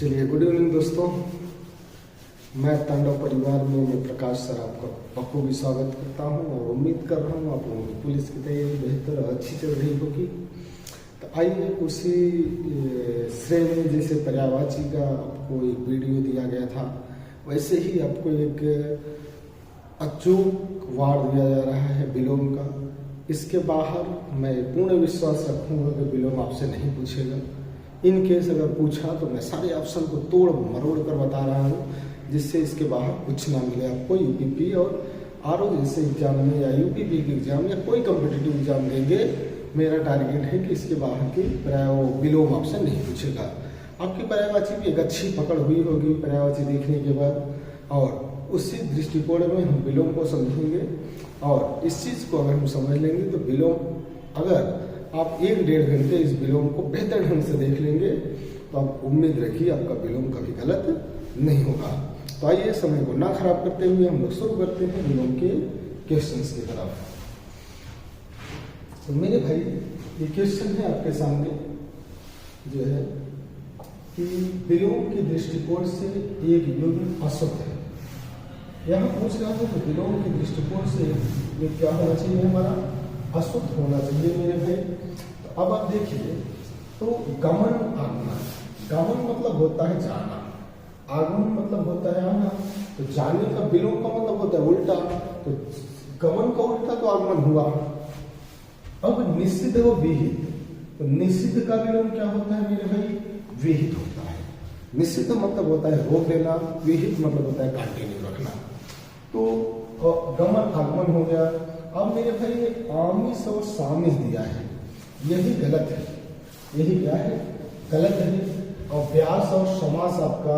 चलिए, good evening दोस्तों। मैं तांडव परिवार में मैं प्रकाश सर आपका बखूबी स्वागत करता हूं और उम्मीद कर रहा हूं आप लोगों की पुलिस की तैयारी बेहतर और अच्छी चल रही होगी। तो आइए, उसी श्रेणी में जैसे पर्यायवाची का आपको एक वीडियो दिया गया था, वैसे ही आपको एक अचूक वार्ड दिया जा रहा है विलोम का। इसके बाहर मैं पूर्ण विश्वास रखूंगा कि विलोम आपसे नहीं पूछेगा। इन केस अगर पूछा तो मैं सारे ऑप्शन को तोड़ मरोड़ कर बता रहा हूँ, जिससे इसके बाहर कुछ ना मिले आपको। यूपीपी और आरओ जैसे एग्जाम में या यूपीपी के एग्जाम या कोई कम्पिटिटिव एग्जाम देंगे, मेरा टारगेट है कि इसके बाहर की विलोम आपसे नहीं पूछेगा। आपकी पर्यायवाची भी एक अच्छी पकड़ हुई होगी पर्यायवाची देखने के बाद, और उसी दृष्टिकोण में हम विलोम को समझेंगे। और इस चीज़ को अगर हम समझ लेंगे तो विलोम, अगर आप 1-1.5 घंटे इस विलोम को बेहतर ढंग से देख लेंगे तो आप उम्मीद रखिए आपका विलोम कभी गलत नहीं होगा। तो आइए, समय को ना खराब करते हुए हम लोग शुरू करते हैं विलोम के क्वेश्चंस की तरफ। तो मेरे भाई, ये क्वेश्चन है आपके सामने जो है कि विलोम के दृष्टिकोण से एक युग्म अशुद्ध है। यहाँ पूछ रहा था कि विलोम के दृष्टिकोण से ये क्या होना चाहिए, हमारा अशुद्ध होना चाहिए मेरे भाई। तो अब आप देखिए, तो गमन आगमन, गमन मतलब होता है जाना, आगमन मतलब होता है आना। तो जाने का विलोम का मतलब होता है उल्टा, तो गमन का उल्टा तो आगमन हुआ। अब निषिद्ध व विहित, तो निषिद्ध का विलोम क्या होता है मेरे भाई, विहित होता है। निषिद्ध मतलब होता है रोक देना, विहित मतलब होता है कंटिन्यू रखना। तो गमन आगमन हो गया। अब मेरे भाई आमिष और सामिष दिया है, यही गलत है, यही क्या है, गलत है। और व्यास और समास आपका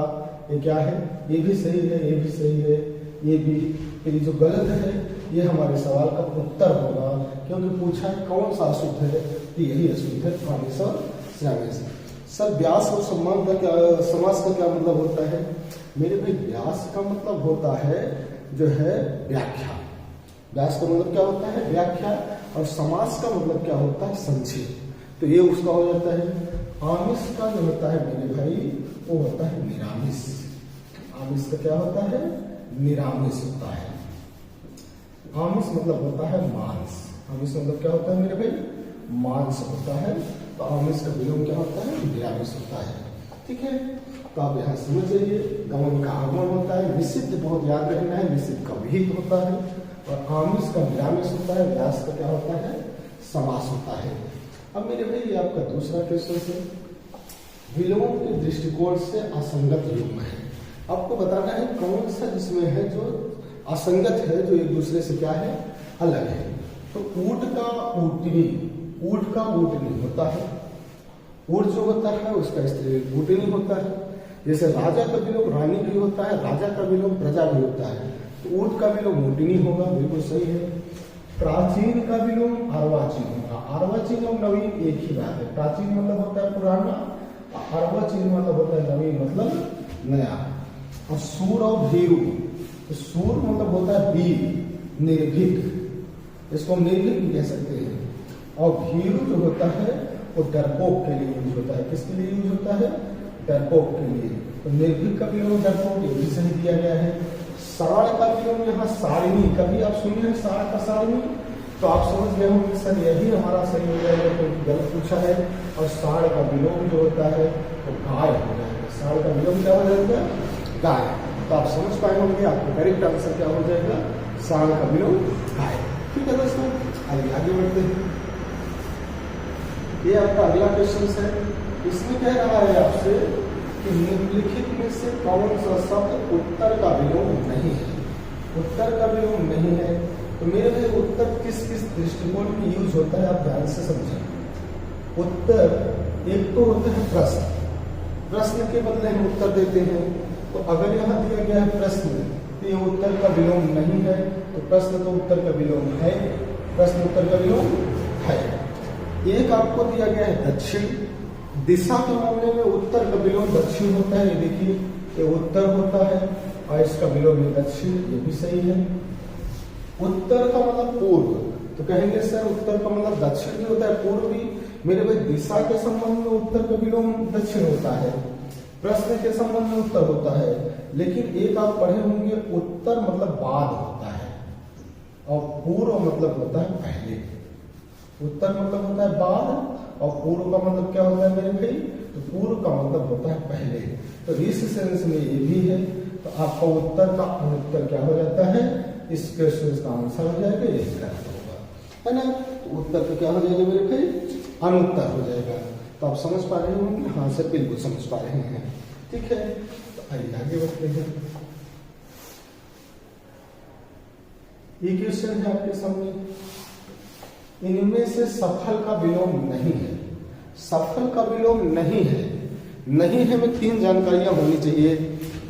ये क्या है, ये भी सही है, ये भी सही है, ये भी। फिर जो गलत है ये हमारे सवाल का उत्तर होगा, क्योंकि पूछा है कौन सा अशुद्ध है, तो यही अशुद्ध है, आमिष और सामिष। सर, व्यास और सम्मान का क्या, समास का क्या मतलब होता है मेरे भाई? व्यास का मतलब होता है जो है व्याख्या, व्यास का मतलब क्या होता है, व्याख्या। और समास का मतलब क्या होता है, संक्षेप। तो ये उसका हो जाता है। आमिष का जो होता है मेरे भाई, वो होता है निरामिष। आमिष का क्या होता है, निरामिष होता है। आमिष मतलब होता है मांस। आमिष मतलब क्या होता है मेरे भाई, मांस होता है। तो आमिष का विलोम क्या होता है, निरामिष होता है। ठीक है, तो आप यहाँ समझ जाइए, गमन का आगमन होता है, निषिद्ध बहुत याद रखना है, निषिद्ध का विहित होता है, और आमिष का निरामिष होता है, व्यास का क्या होता है, समास होता है। अब मेरे भाई, ये आपका दूसरा क्वेश्चन है, विलोम के दृष्टिकोण से असंगत युग्म है। आपको बताना है कौन सा जिसमें है जो असंगत है, जो एक दूसरे से क्या है, अलग है। तो ऊंट का ऊँटनी, ऊंट का ऊँटनी होता है। ऊंट जो होता है उसका स्त्री ऊँटनी होता है। जैसे राजा का विलोम रानी भी होता है, राजा का विलोम प्रजा भी होता है। तो ऊंट का विलोम ऊँटनी होगा, बिल्कुल सही है। प्राचीन का विलोम अर्वाचीन होगा। अर्वाचीन और नवीन एक ही बात है। प्राचीन मतलब होता है पुराना, अर्वाचीन मतलब होता है नवीन मतलब नया। और सूर और भीरू, तो सूर मतलब होता है वीर, निर्भीक, इसको हम निर्भीक भी कह सकते हैं। और भीरू जो होता है वो डरपोक के लिए यूज होता है। किसके लिए यूज होता है, डरपोक के लिए। तो निर्भीक का विलोम डरपोक, ये भी सही दिया गया है। साड़ का विलोम यहाँ सारिणी, कभी आप सुनिए हैं साड़ का सारिणी, तो आप समझ गए होंगे सर यही हमारा सही हो जाएगा, तो गलत पूछा है। और साड़ का विलोम जो होता है वो गाय हो जाएगा। साड़ का विलोम क्या हो जाएगा, गाय। तो आप समझ पाए होंगे, आपका करेक्ट आंसर क्या हो जाएगा, साड़ का विलोम गाय। ठीक है दोस्तों, आगे बढ़ते हैं। ये आपका अगला क्वेश्चन है। इसमें कह रहा है आपसे कि निम्नलिखित में से कौन सा शब्द उत्तर का विलोम नहीं है। उत्तर का विलोम नहीं है, तो मेरे लिए उत्तर किस किस दृष्टिकोण में यूज होता है, आप ध्यान से समझें। उत्तर एक तो होता है प्रश्न, प्रश्न के बदले हम उत्तर देते हैं। तो अगर यहाँ दिया गया है प्रश्न, तो ये उत्तर का विलोम नहीं है, तो प्रश्न तो उत्तर का विलोम है, प्रश्न उत्तर का विलोम है। एक आपको दिया गया है दक्षिण, दिशा के मामले में उत्तर का विलोम दक्षिण होता है। ये देखिए, ये उत्तर होता है और इसका विलोम है दक्षिण, ये भी सही है। उत्तर का मतलब पूर्व, तो कहेंगे सर उत्तर का मतलब दक्षिण भी होता है, पूर्व भी। मेरे भाई दिशा के संबंध में उत्तर का विलोम दक्षिण होता है। प्रश्न के संबंध में उत्तर होता है, लेकिन एक आप पढ़े होंगे उत्तर मतलब बाद होता है और पूर्व मतलब होता है पहले। उत्तर मतलब होता है बाद और पूर्व का मतलब क्या होता है मेरे भाई, तो पूर्व का मतलब होता है पहले। तो इस सेंस में ये भी है, तो आपका उत्तर का अनुत्तर क्या हो जाता है, इस क्वेश्चन का आंसर हो जाएगा, यही करना होगा, है ना। तो उत्तर का क्या हो जाएगा मेरे भाई, अनुत्तर हो जाएगा। तो आप समझ पा रहे होंगे, हाँ सर बिल्कुल समझ पा रहे हैं, ठीक है। तो आइए आगे बढ़ते हैं। ये क्वेश्चन है आपके सामने, इनमें से सफल का विलोम नहीं है। सफल का विलोम नहीं है, नहीं है में तीन जानकारियां होनी चाहिए।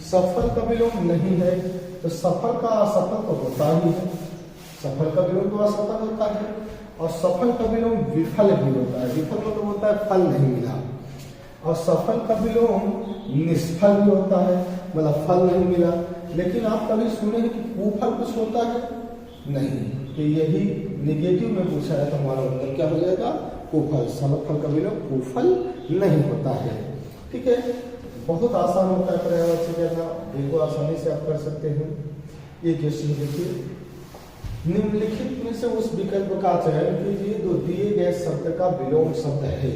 सफल का विलोम नहीं है, तो सफल का असफल तो होता ही है, सफल का विलोम तो असफल होता है, और सफल का विलोम विफल भी होता है। विफल मतलब होता है फल नहीं मिला, और सफल का विलोम निष्फल भी होता है, मतलब फल नहीं मिला। लेकिन आप कभी सुने हैं कि कुफल कुछ होता है? नहीं। तो यही निगेटिव में पूछा है, तो हमारा उत्तर क्या हो जाएगा, कुफल। सफल का विलोम कुफल नहीं होता है, ठीक है। बहुत आसान होता है पर्यायवाची से करना, बिल्कुल आसानी से आप कर सकते हैं। ये क्वेश्चन देखिए, निम्नलिखित में से उस विकल्प का चयन कीजिए जो दिए गए शब्द का विलोम शब्द है।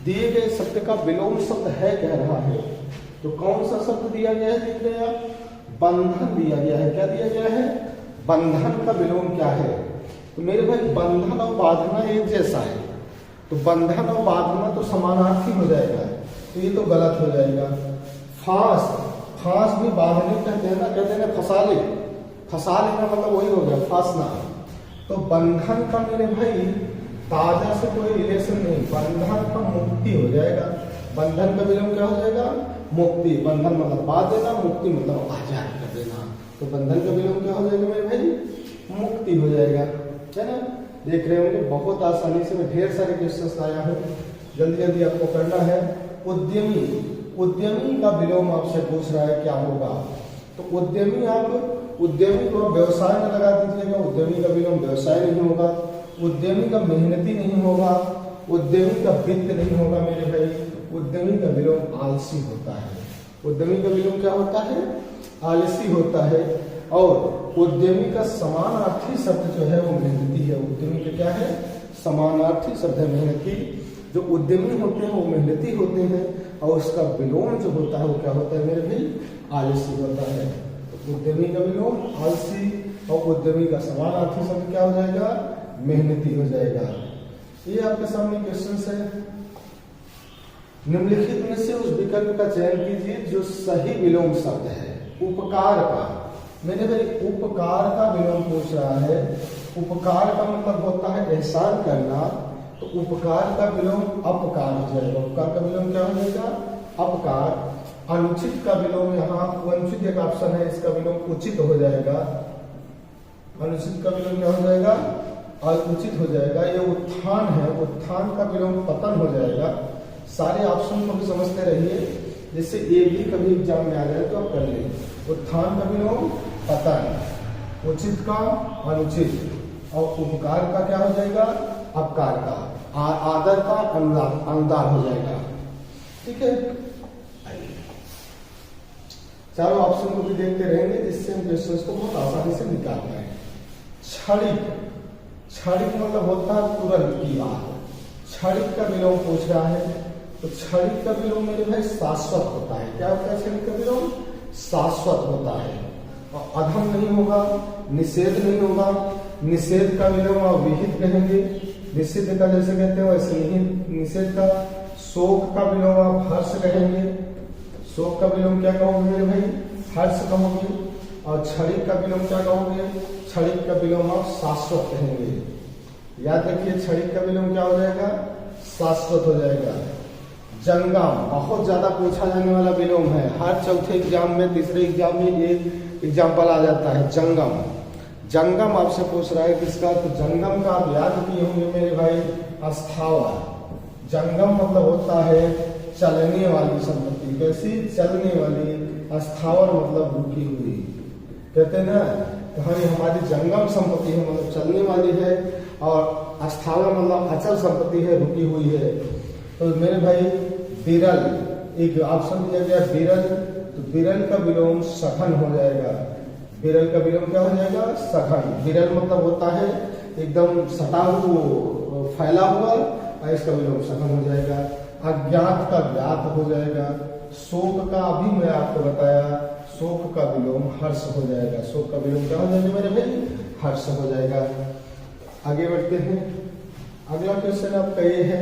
दिए गए शब्द का विलोम शब्द है कह रहा है, तो कौन सा शब्द दिया गया है, देख रहे हैं आप, बंधन दिया गया है। क्या दिया गया है, बंधन का विलोम क्या है। तो मेरे भाई बंधन और बांधना एक जैसा है, तो बंधन और बांधना तो समानार्थी हो जाएगा, तो ये तो गलत हो जाएगा। फांस, फांस भी बांधने कहते हैं ना, कहते हैं फंसा ले, फंसा लेना मतलब वही हो गया फांसना। तो बंधन का मेरे भाई ताजा से कोई रिलेशन नहीं, बंधन का मुक्ति हो जाएगा। बंधन का विलोम क्या हो जाएगा, मुक्ति। बंधन मतलब बांध देना, मुक्ति मतलब आजाद कर देना। तो बंधन का विलोम क्या हो जाएगा मेरे भाई, मुक्ति हो जाएगा, है ना। देख रहे होंगे बहुत आसानी से मैं ढेर सारे क्वेश्चंस लाया हूँ, जल्दी जल्दी आपको करना है। उद्यमी, उद्यमी का विलोम आपसे पूछ रहा है क्या होगा, तो उद्यमी आप उद्यमी को व्यवसाय में लगा दीजिएगा, उद्यमी का विलोम व्यवसाय नहीं होगा। उद्यमी का मेहनती नहीं होगा, उद्यमी का वित्त नहीं होगा मेरे भाई। उद्यमी का विलोम आलसी होता है। उद्यमी का विलोम क्या होता है, आलसी होता है। और उद्यमी का समानार्थी शब्द जो है वो मेहनती है। उद्यमी का क्या है, समानार्थी शब्द है मेहनती। जो उद्यमी होते हैं वो मेहनती होते हैं, और उसका विलोम जो होता है वो क्या होता है मेरे भाई, आलसी होता है। तो उद्यमी का विलोम आलसी, और उद्यमी का समानार्थी शब्द क्या हो जाएगा, मेहनती हो जाएगा। ये आपके सामने क्वेश्चन है। निम्नलिखित में से उस विकल्प का चयन कीजिए जो सही विलोम शब्द है। उपकार का, मैंने भाई उपकार का विलोम पूछ रहा है। उपकार का मतलब होता है एहसान करना, तो उपकार का विलोम अपकार हो जाएगा। उपकार का विलोम क्या हो जाएगा, अपकार। अनुचित का विलोम, यहाँ अनुचित एक ऑप्शन है, इसका विलोम उचित हो जाएगा। अनुचित का विलोम क्या हो जाएगा, अनुचित हो जाएगा। ये उत्थान है, उत्थान का विलोम पतन हो जाएगा। सारे ऑप्शन को भी समझते रहिए, जिससे ये भी कभी एग्जाम में आ जाए तो आप कर लें। उत्थान का विलोम पतन, उचित का अनुचित, और उपकार का क्या हो जाएगा, अपकार का, आदर का अनुदार हो जाएगा, ठीक है। चारों ऑप्शन को भी देखते रहेंगे, जिससे हम क्वेश्चंस को बहुत आसानी से निकाल पाए। क्षणिक, क्षणिक मतलब होता है तुरंत की बात। क्षणिक का विलोम पूछ रहा है, तो क्षणिक का विलोम मेरे भाई शाश्वत होता है। क्या होता है क्षणिक का विलोम, शाश्वत होता है। और अधम नहीं होगा, निषेध नहीं होगा। निषेध का विलोम आप विहित कहेंगे, निषिद्ध का जैसे कहते हैं वैसे नहीं निषेध का। शोक का विलोम आप हर्ष कहेंगे, शोक का विलोम क्या कहोगे मेरे भाई, हर्ष कहोगे। और क्षणिक का विलोम क्या कहोगे, क्षणिक का विलोम आप शाश्वत कहेंगे। याद रखिए क्षणिक का विलोम क्या हो जाएगा, शाश्वत हो जाएगा। जंगम बहुत ज्यादा पूछा जाने वाला विलोम है, हर चौथे एग्जाम में, तीसरे एग्जाम में ये एग्जाम्पल आ जाता है। जंगम, जंगम आपसे पूछ रहा है किसका, तो जंगम का आप याद किए होंगे मेरे भाई, अस्थावर। जंगम मतलब होता है चलने वाली संपत्ति, कैसी, चलने वाली। अस्थावर मतलब रुकी हुई, कहते हैं ना कहानी हमारी जंगम संपत्ति है, मतलब चलने वाली है। और अस्थावर मतलब अचल संपत्ति है, रुकी हुई है। तो मेरे भाई विरल, एक ऑप्शन दिया गया विरल, तो विरल का विलोम सघन हो जाएगा। विरल का विलोम क्या हो जाएगा? सघन। विरल मतलब होता है एकदम सटा हुआ, फैला हुआ, और इसका विलोम सघन हो जाएगा। अज्ञात का ज्ञात हो जाएगा। शोक का अभी मैं आपको बताया, शोक का विलोम हर्ष हो जाएगा। शोक का विलोम क्या हो जाएगा मेरे भाई? हर्ष हो जाएगा। आगे बढ़ते हैं। अगला क्वेश्चन आपका ये है,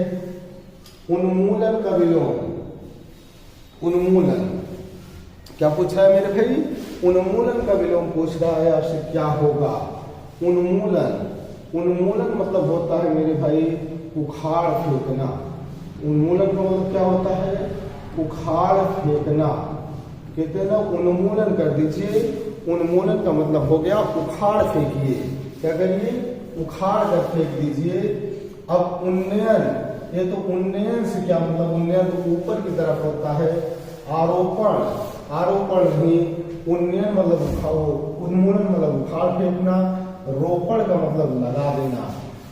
उन्मूलन का विलोम। उन्मूलन क्या पूछ रहा है मेरे भाई? उन्मूलन का विलोम पूछ रहा है आपसे, क्या होगा? उन्मूलन, उन्मूलन मतलब होता है मेरे भाई उखाड़ फेंकना। उन्मूलन का मतलब क्या होता है? उखाड़ फेंकना। कहते हैं ना उन्मूलन कर दीजिए। उन्मूलन का मतलब हो गया उखाड़ फेंकिए। क्या करिए? उखाड़ कर फेंक दीजिए। अब उन्नयन, ये तो उन्नयन से क्या मतलब? उन्नयन तो ऊपर की तरफ होता है। आरोपण, आरोपण नहीं, उन्नयन मतलब उन्मूलन मतलब उखाड़ फेंकना। रोपण का मतलब लगा देना।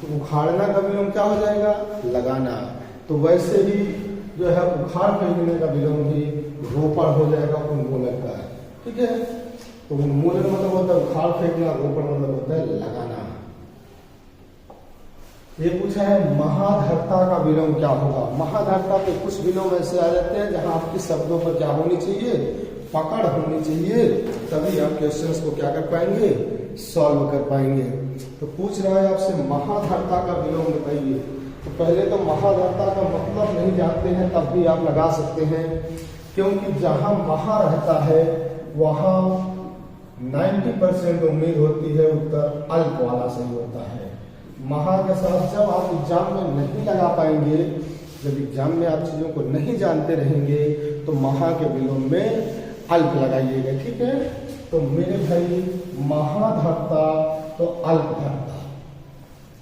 तो उखाड़ना का विलोम क्या हो जाएगा? लगाना। तो वैसे ही जो है उखाड़ फेंकने का विलोम भी रोपण हो जाएगा उन्मूलन का। ठीक है, तो उन्मूलन मतलब होता है उखाड़ फेंकना, रोपण मतलब होता है लगाना। ये पूछा है महाधर्ता का विलोम क्या होगा? महाधर्ता के कुछ विलोम ऐसे आ जाते हैं जहां आपकी शब्दों पर क्या होनी चाहिए? पकड़ होनी चाहिए, तभी आप क्वेश्चंस को क्या कर पाएंगे? सॉल्व कर पाएंगे। तो पूछ रहा है आपसे महाधर्ता का विलोम बताइए। तो पहले तो महाधर्ता का मतलब नहीं जानते हैं, तब भी आप लगा सकते हैं, क्योंकि जहां महा रहता है वहां 90% उम्मीद होती है उत्तर अल्प वाला सही होता है। महा के साथ जब आप एग्जाम में नहीं लगा पाएंगे, जब एग्जाम में आप चीजों को नहीं जानते रहेंगे, तो महा के विलोम में अल्प लगाइएगा। ठीक है, तो मेरे भाई महाधर्ता तो अल्पधर्ता,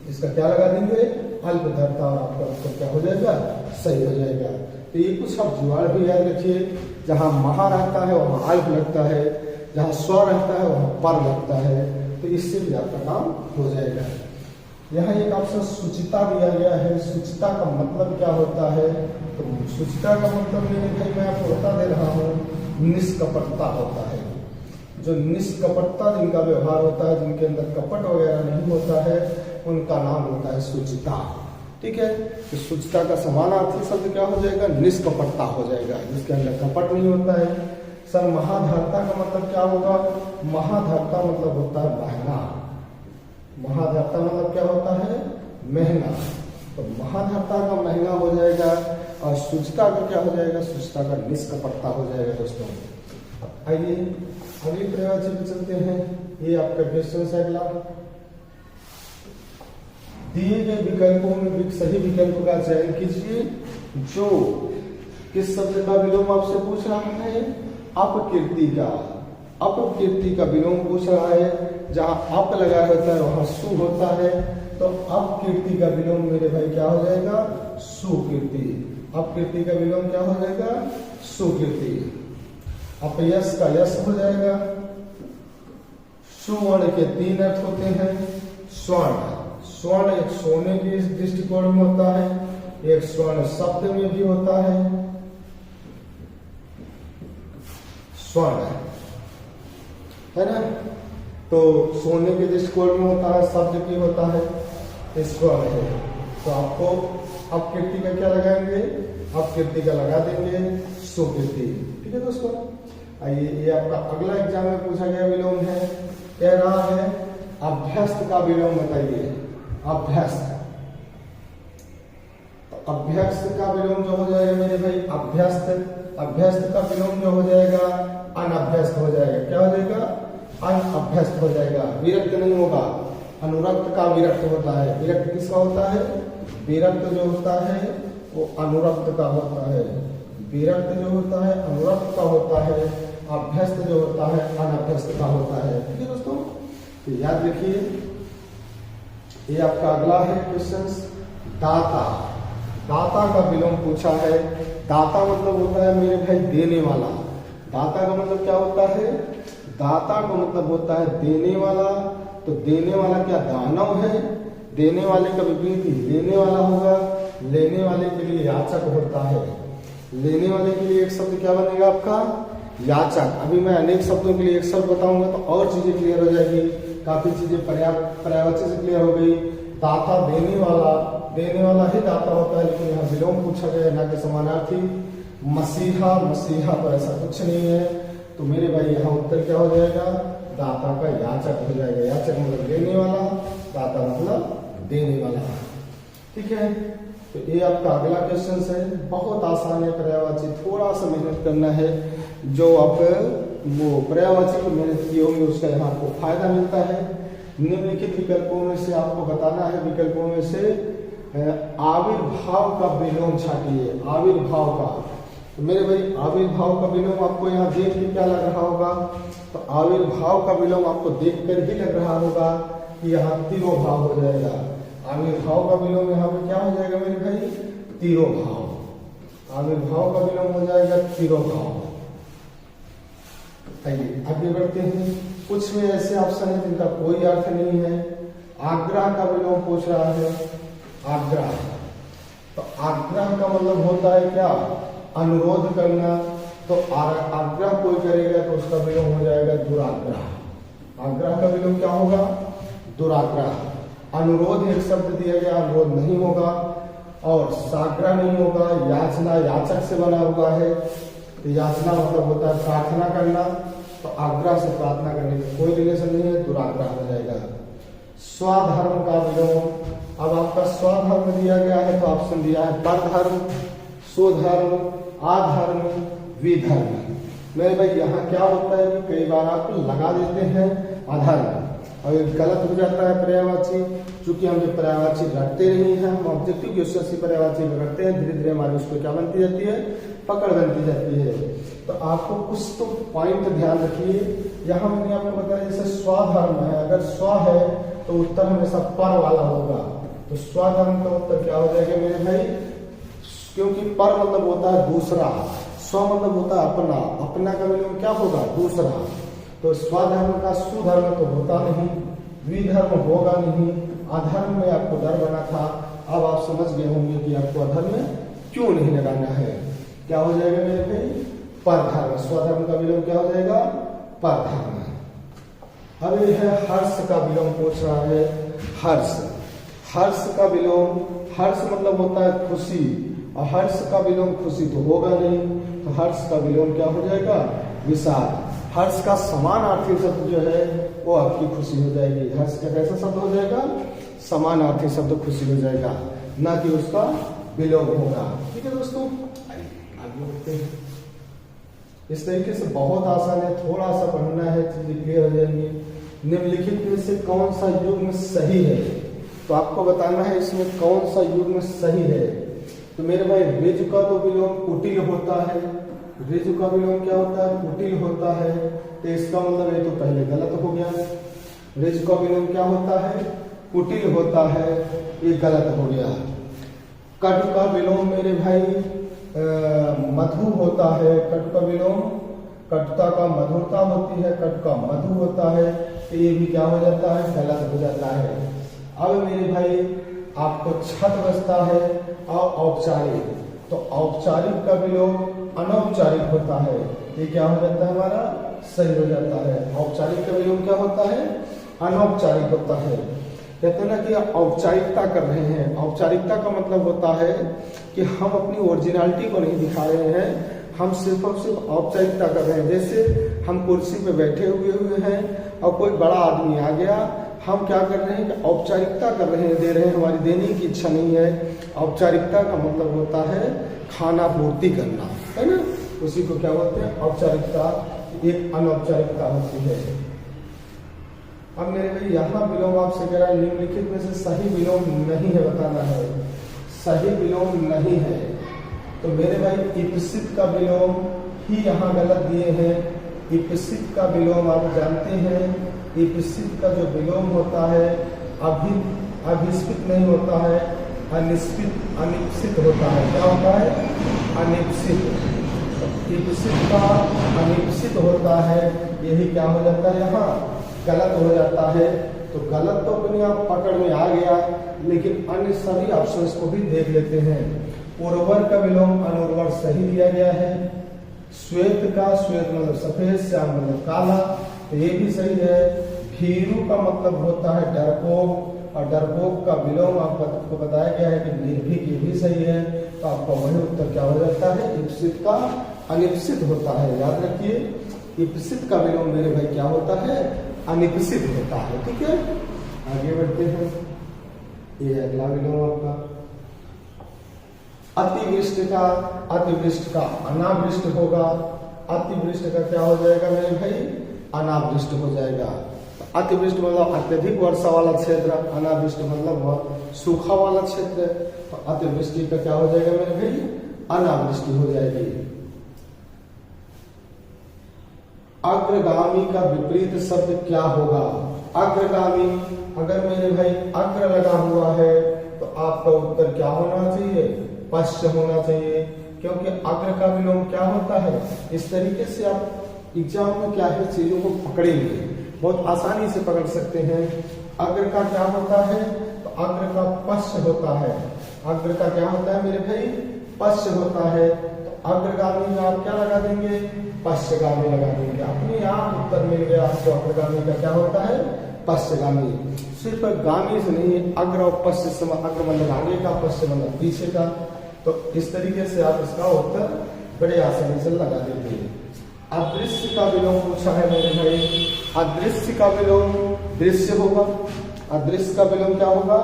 इसका क्या लगा देंगे? अल्पधर्ता, और आपका उत्तर क्या हो जाएगा? सही हो जाएगा। तो ये कुछ आप जुगाड़ भी याद रखिए। जहां महा रहता है वहां अल्प लगता है, जहां स्व रहता है वहां पर लगता है, तो इससे भी आपका काम हो जाएगा। यहाँ एक ऑप्शन सुचिता दिया गया है। सुचिता का मतलब क्या होता है? तो सुचिता का मतलब मेरे भाई मैं आपको बता दे रहा हूँ, निष्कपटता होता है। जो निष्कपटता जिनका व्यवहार होता है, जिनके अंदर कपट वगैरह नहीं होता है, उनका नाम होता है सुचिता। ठीक है, तो सुचिता का समानार्थी शब्द क्या हो जाएगा? निष्कपटता हो जाएगा, जिसके अंदर कपट नहीं होता है। सर महाधर्ता का मतलब क्या होगा? महाधर्ता मतलब होता है महंगा। महाधर्ता मतलब क्या होता है? महंगा। तो महाधर्ता का महंगा हो जाएगा, और सुचिता का क्या हो जाएगा? सुचिता का निष्कपटता हो जाएगा। दोस्तों आइए अगली प्रयोग पे चलते हैं। ये आपका क्वेश्चन है अगला। दिए गए विकल्पों में सही विकल्प का चयन कीजिए। जो किस शब्द का विलोम आपसे पूछ रहा है? अपकीर्ति का। अपकीर्ति का विलोम पूछ रहा है। जहां अप लगा होता है वहां सु होता है, तो अपकीर्ति का विलोम मेरे भाई क्या हो जाएगा? सुकीर्ति। अपकीर्ति का विलोम क्या हो जाएगा? सुकीर्ति। अपयश का यश हो जाएगा। सुवर्ण के 3 अर्थ होते हैं। स्वर्ण, स्वर्ण एक सोने के दृष्टिकोण में होता है, एक स्वर्ण शब्द में भी होता है। स्वर्ण है ना, तो सोने के दृष्टिकोण में होता है, शब्द की होता है, स्वर्ण है। तो आपको अपकीर्ति का क्या लगाएंगे? अपकीर्ति का लगा देंगे सुकीर्ति। ठीक है दोस्तों, आइए ये आपका अगला एग्जाम में पूछा गया विलोम है। कह रहा है अभ्यस्त का विलोम बताइए। अभ्यस्त, तो अभ्यस्त का विलोम जो हो जाएगा मेरे भाई अभ्यस्त। अभ्यस्त का विलोम जो हो जाएगा अनभ्यस्त हो जाएगा। क्या हो जाएगा? अनअभ्यस्त हो जाएगा। विरक्त नहीं होगा, अनुरक्त का विरक्त होता है। विरक्त किसका होता है? विरक्त जो होता है वो अनुरक्त का होता है। विरक्त जो होता है अनुरक्त का होता है। अभ्यस्त जो होता है अनभ्यस्त का होता है। ठीक है दोस्तों, तो याद रखिए। ये आपका अगला है क्वेश्चन। दाता, दाता का विलोम पूछा है। दाता मतलब होता है मेरे भाई देने वाला। दाता का मतलब क्या होता है? दाता का मतलब होता है देने वाला। तो देने वाला क्या दानव है? देने वाले का विपरीत ही लेने वाला होगा। लेने वाले के लिए याचक होता है। लेने वाले के लिए एक शब्द क्या बनेगा आपका? याचक। अभी मैं अनेक शब्दों के लिए एक शब्द बताऊंगा तो और चीजें क्लियर हो जाएगी, काफी चीजें पर्यायवाची से क्लियर हो गई। दाता देने वाला ही दाता होता है, लेकिन यहाँ विलोम पूछा गया ना कि समानार्थी। मसीहा तो ऐसा कुछ नहीं है, तो मेरे भाई यहाँ उत्तर क्या हो जाएगा? दाता का याचक हो जाएगा। याचक मतलब लेने वाला, दाता मतलब देने वाला। ठीक है, तो ये आपका अगला क्वेश्चन है, बहुत आसान है पर्यायवाची, थोड़ा सा मेहनत करना है। जो आप वो पर्यायवाची को मेहनत किए होंगे उसका यहाँ आपको फायदा मिलता है। निम्नलिखित विकल्पों में से आपको बताना है, विकल्पों में से आविर्भाव का विलोम छाटिए। आविर्भाव का, तो मेरे भाई आविर्भाव का विलोम आपको यहाँ देख के क्या लग रहा होगा? तो आविर्भाव का विलोम आपको देखकर ही लग रहा होगा कि यहाँ तिरोभाव हो जाएगा। आविर्भाव का विलोम यहाँ पे क्या हो जाएगा मेरे भाई? तिरोभाव। आविर्भाव का विलोम हो जाएगा तिरोभाव। आइए आगे बढ़ते हैं। कुछ में ऐसे ऑप्शन है जिनका कोई अर्थ नहीं है। आग्रह का विलोम पूछ रहा है। आग्रह, तो आग्रह का मतलब होता है क्या? अनुरोध करना। तो आग्रह कोई करेगा तो उसका विलोम हो जाएगा दुराग्रह। आग्रह का विलोम क्या होगा? दुराग्रह। अनुरोध एक शब्द दिया गया, अनुरोध नहीं होगा, और साग्रह नहीं होगा। याचना याचक से बना हुआ है, तो याचना मतलब होता है प्रार्थना करना, तो आग्रह से प्रार्थना करने का कोई रिलेशन नहीं है, दुराग्रह हो जाएगा। स्वधर्म का विलोम, अब आपका स्वधर्म दिया गया है तो ऑप्शन दिया है परधर्म, स्वधर्म, आधर्म, विधर्म। मेरे भाई यहाँ क्या होता है कि कई बार आप लगा देते हैं अधर्म, और ये गलत हो जाता है पर्यायवाची। चूंकि हम जो पर्यायवाची रटते नहीं हैं, हम ऑब्जेक्टिव क्वेश्चन से पर्यायवाची रटते हैं, धीरे धीरे हमारी उसको क्या बनती जाती है? पकड़ बनती जाती है। तो आपको कुछ तो पॉइंट ध्यान रखिए। यहाँ मैंने आपको बताया जैसे स्वधर्म है, अगर स्व है तो उत्तर हमेशा पर वाला होगा, तो स्वधर्म का उत्तर क्या हो जाएगा मेरे भाई? क्योंकि पर मतलब होता है दूसरा, स्व मतलब होता है अपना, अपना का विलोम क्या होगा? दूसरा। तो स्वधर्म का सुधर्म तो होता नहीं, विधर्म होगा नहीं, अधर्म में आपको डर बना था। अब आप समझ गए होंगे कि आपको अधर्म में क्यों नहीं लगाना है। क्या हो जाएगा मेरे भाई? परधर्म। स्वधर्म का विलोम क्या हो जाएगा? परधर्म। अब ये है हर्ष का विलोम पूछ रहा है। हर्ष, हर्ष का विलोम, हर्ष मतलब होता है खुशी, और हर्ष का विलोम खुशी तो होगा नहीं, तो हर्ष का विलोम क्या हो जाएगा? विषाद। हर्ष का समानार्थी शब्द जो है वो आपकी खुशी हो जाएगी। हर्ष का कैसा शब्द हो जाएगा? समानार्थी शब्द खुशी हो जाएगा, ना कि उसका विलोम होगा। ठीक है दोस्तों, आगे बढ़ते हैं। इस तरीके से बहुत आसान है, थोड़ा सा पढ़ना है, चीजें क्लियर हो जाएंगी। निम्नलिखित में से कौन सा युग्म सही है? तो आपको बताना है इसमें कौन सा युग्म सही है। तो मेरे भाई ऋजु का तो विलोम कुटिल होता है। ऋजु का विलोम क्या होता है? कुटिल होता है, तो इसका मतलब ये तो पहले गलत हो गया। ऋजु का विलोम क्या होता है? कुटिल होता है, ये गलत हो गया। कट का विलोम मेरे भाई मधु होता है। कट का विलोम, कटुता का मधुरता होती है, कट का मधु होता है, तो ये भी क्या हो जाता है? गलत हो जाता है। अब मेरे भाई आपको छत बचता है और औपचारिक, तो औपचारिक का विलोम अनौपचारिक होता है, ये क्या हो जाता है? हमारा सही हो जाता है। औपचारिक का विलोम क्या होता है? अनौपचारिक होता है। कहते हैं ना कि औपचारिकता कर रहे हैं। औपचारिकता का मतलब होता है कि हम अपनी ओरिजिनलिटी को नहीं दिखा रहे हैं, हम सिर्फ और सिर्फ औपचारिकता कर रहे हैं। जैसे हम कुर्सी पे बैठे हुए हैं और कोई बड़ा आदमी आ गया, हम क्या कर रहे हैं कि औपचारिकता कर रहे हैं, दे रहे हैं, हमारी देने की इच्छा नहीं है। औपचारिकता का मतलब होता है खाना पूर्ति करना, है ना, उसी को क्या बोलते हैं? औपचारिकता। एक अनौपचारिकता होती है। अब मेरे भाई यहाँ विलोम आपसे कह रहा है निम्नलिखित में से सही विलोम नहीं है, बताना है। सही विलोम नहीं है, तो मेरे भाई इप्सित का विलोम ही यहाँ गलत दिए हैं। इप्सित का विलोम आप जानते हैं, इप्सित का जो विलोम होता है अभिस्पित नहीं होता है, अनिप्सित होता है। क्या होता है? अनिप्सित। इप्सित का अनिप्सित होता है, यही क्या हो जाता है? यहाँ गलत हो जाता है। तो गलत तो अपने आप पकड़ में आ गया, लेकिन अन्य सभी ऑप्शंस को भी देख लेते हैं। उर्वर का विलोम अनुर्वर सही दिया गया है। श्वेत का, श्वेत मतलब सफेद, श्याम मतलब काला, तो ये भी सही है। भीरू का मतलब होता है डरपोक, और डरपोक का विलोम आपको बताया गया है कि निर्भीक, ये भी सही है। तो आपका वही उत्तर क्या हो जाता है, इप्सित का अनिप्सित होता है। याद रखिए, इप्सित का विलोम मेरे भाई क्या होता है, अनिप्सित होता है। ठीक है, आगे बढ़ते हैं। ये अगला विलोम आपका अतिवृष्टि का अनावृष्ट होगा। अतिवृष्ट का क्या हो जाएगा मेरे भाई, अनावृष्ट हो जाएगा। अतिवृष्टि मतलब अत्यधिक वर्षा वाला क्षेत्र, अनावृष्टि मतलब बहुत सूखा वाला क्षेत्र। तो अतिवृष्टि का क्या हो जाएगा मेरे भाई, अनावृष्टि हो जाएगी। अग्रगामी का विपरीत शब्द क्या होगा। अग्रगामी, अगर मेरे भाई अग्र लगा हुआ है तो आपका उत्तर क्या होना चाहिए, पश्च होना चाहिए, क्योंकि अग्र का विलोम क्या होता है। इस तरीके से आप एग्जाम में क्या है चीजों को पकड़ेंगे, बहुत आसानी से पकड़ सकते हैं। अग्र का क्या होता है, तो अग्र का पश्च होता है। अग्र का क्या होता है मेरे भाई, पश्च होता है। तो अग्रगामी में आप क्या लगा देंगे, पश्चगामी लगा देंगे। अपने आप उत्तर मिल गया आपको। अग्रगामी का क्या होता है, पश्चगामी। सिर्फ गामी से नहीं, अग्र और पश्च, अग्र मतलब आगे का, पश्च मतलब पीछे का। तो इस तरीके से आप इसका उत्तर बड़े आसानी से लगा देते हैं। अदृश्य का विलोम पूछा है मेरे भाई। अदृश्य का विलोम दृश्य होगा। अदृश्य का विलोम क्या होगा,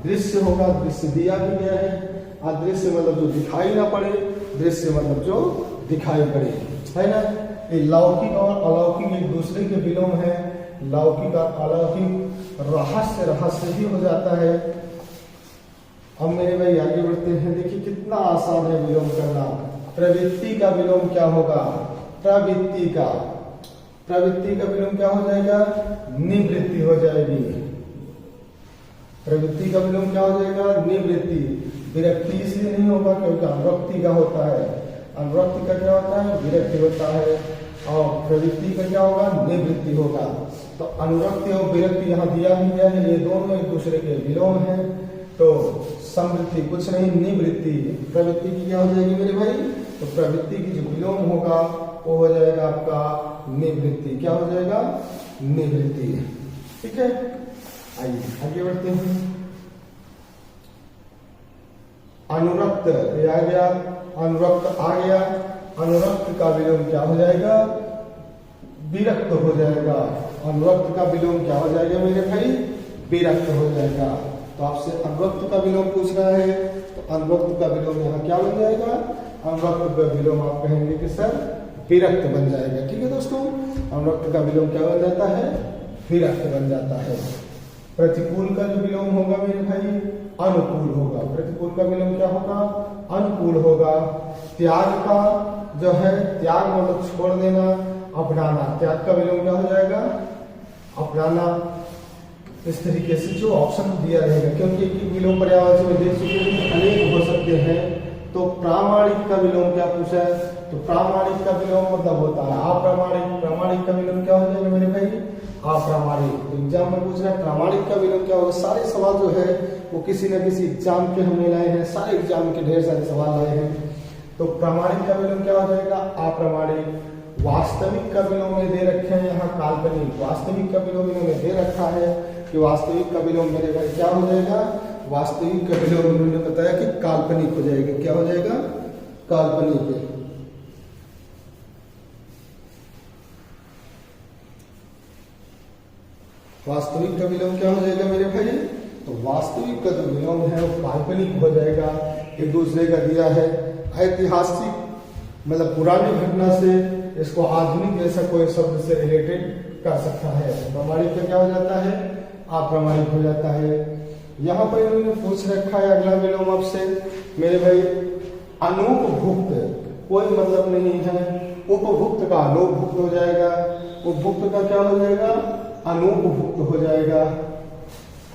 दृश्य होगा। दृश्य दिया भी गया है। अदृश्य मतलब जो दिखाई ना पड़े, दृश्य मतलब जो दिखाई पड़े, है ना। ये लौकिक और अलौकिक एक दूसरे के विलोम है। लौकिक और अलौकिक रहस्य, रहस्य ही हो जाता है। अब मेरे भाई आगे बढ़ते हैं। देखिए कितना आसान है विलोम करना। प्रवृत्ति का विलोम क्या होगा, प्रवृत्ति का विलोम क्या हो जाएगा, निवृत्ति हो जाएगी। प्रवृत्ति का विलोम क्या हो जाएगा, निवृत्ति। विरक्ति इसलिए नहीं होगा क्योंकि अनुरक्ति का होता है। अनुरक्ति का क्या होता है, विरक्ति होता है। और प्रवृत्ति का क्या होगा, निवृत्ति होगा। तो अनुरक्ति और विरक्ति यहाँ दिया भी गया है, ये दोनों एक दूसरे के विलोम है। तो समृद्धि कुछ नहीं, निवृत्ति। प्रवृत्ति की क्या हो जाएगी मेरे भाई, तो प्रवृत्ति की जो विलोम होगा वो हो जाएगा आपका निवृत्ति। क्या हो जाएगा, निवृत्ति। ठीक है, आइए आगे बढ़ते हैं। अनुरक्त ये आ गया, अनुरक्त आ गया। अनुरक्त का विलोम क्या हो जाएगा, विरक्त हो जाएगा। अनुरक्त का विलोम क्या हो जाएगा मेरे भाई, विरक्त हो जाएगा। तो आपसे अनुरक्त का विलोम पूछ रहा है, तो अनुरक्त का विलोम यहाँ क्या बन जाएगा, अनुरक्त का विलोम आप कहेंगे कि सर विरक्त बन जाएगा। ठीक है दोस्तों, अनुरक्त का विलोम क्या बन जाता है, विरक्त बन जाता है। प्रतिकूल का जो विलोम होगा मेरे भाई, अनुकूल होगा। प्रतिकूल का विलोम क्या होगा, अनुकूल होगा। त्याग का जो है, त्याग मतलब छोड़ देना, अपनाना। त्याग का विलोम क्या हो जाएगा, अपनाना। इस तरीके से जो ऑप्शन दिया रहेगा, क्योंकि विलोम पर्यायवाची में देख चुके हैं अनेक हो सकते हैं। तो प्रामाणिक का विलोम क्या पूछा है, तो प्रामाणिक का विलोम मतलब होता है अप्रामाणिक। प्रामाणिक का विलोम क्या हो जाएगा मेरे भाई, अप्रामाणिक। तो एग्जाम में पूछ रहा है प्रामाणिक का विलोम क्या होगा। सारे सवाल जो है वो किसी न किसी एग्जाम के हमने लाए हैं, सारे एग्जाम के ढेर सारे सवाल लाए हैं। तो प्रामाणिक का विलोम क्या हो जाएगा, अप्रामाणिक। वास्तविक का विलोम में दे रखे हैं यहाँ काल्पनिक। वास्तविक का विलोम इन्होंने दे रखा है कि वास्तविक का विलोम मेरे भाई क्या हो जाएगा, वास्तविक का विलोम उन्होंने बताया कि काल्पनिक हो जाएगा। क्या हो जाएगा, काल्पनिक। वास्तविक का विलोम क्या हो जाएगा मेरे भाई, तो वास्तविक का जो विलोम है वो काल्पनिक हो जाएगा। एक दूसरे का दिया है ऐतिहासिक मतलब पुरानी घटना से इसको आधुनिक जैसा कोई शब्द से रिलेटेड कर सकता है। प्रामाणिक का क्या हो जाता है, अप्रामाणिक हो जाता है। यहाँ पर इन्होंने पूछ रखा है अगला विलोम आपसे मेरे भाई, अनुपभुक्त। कोई मतलब नहीं है, उपभुक्त का अनुपभुक्त हो जाएगा, उपभुक्त का क्या हो जाएगा, अनुपभुक्त हो जाएगा।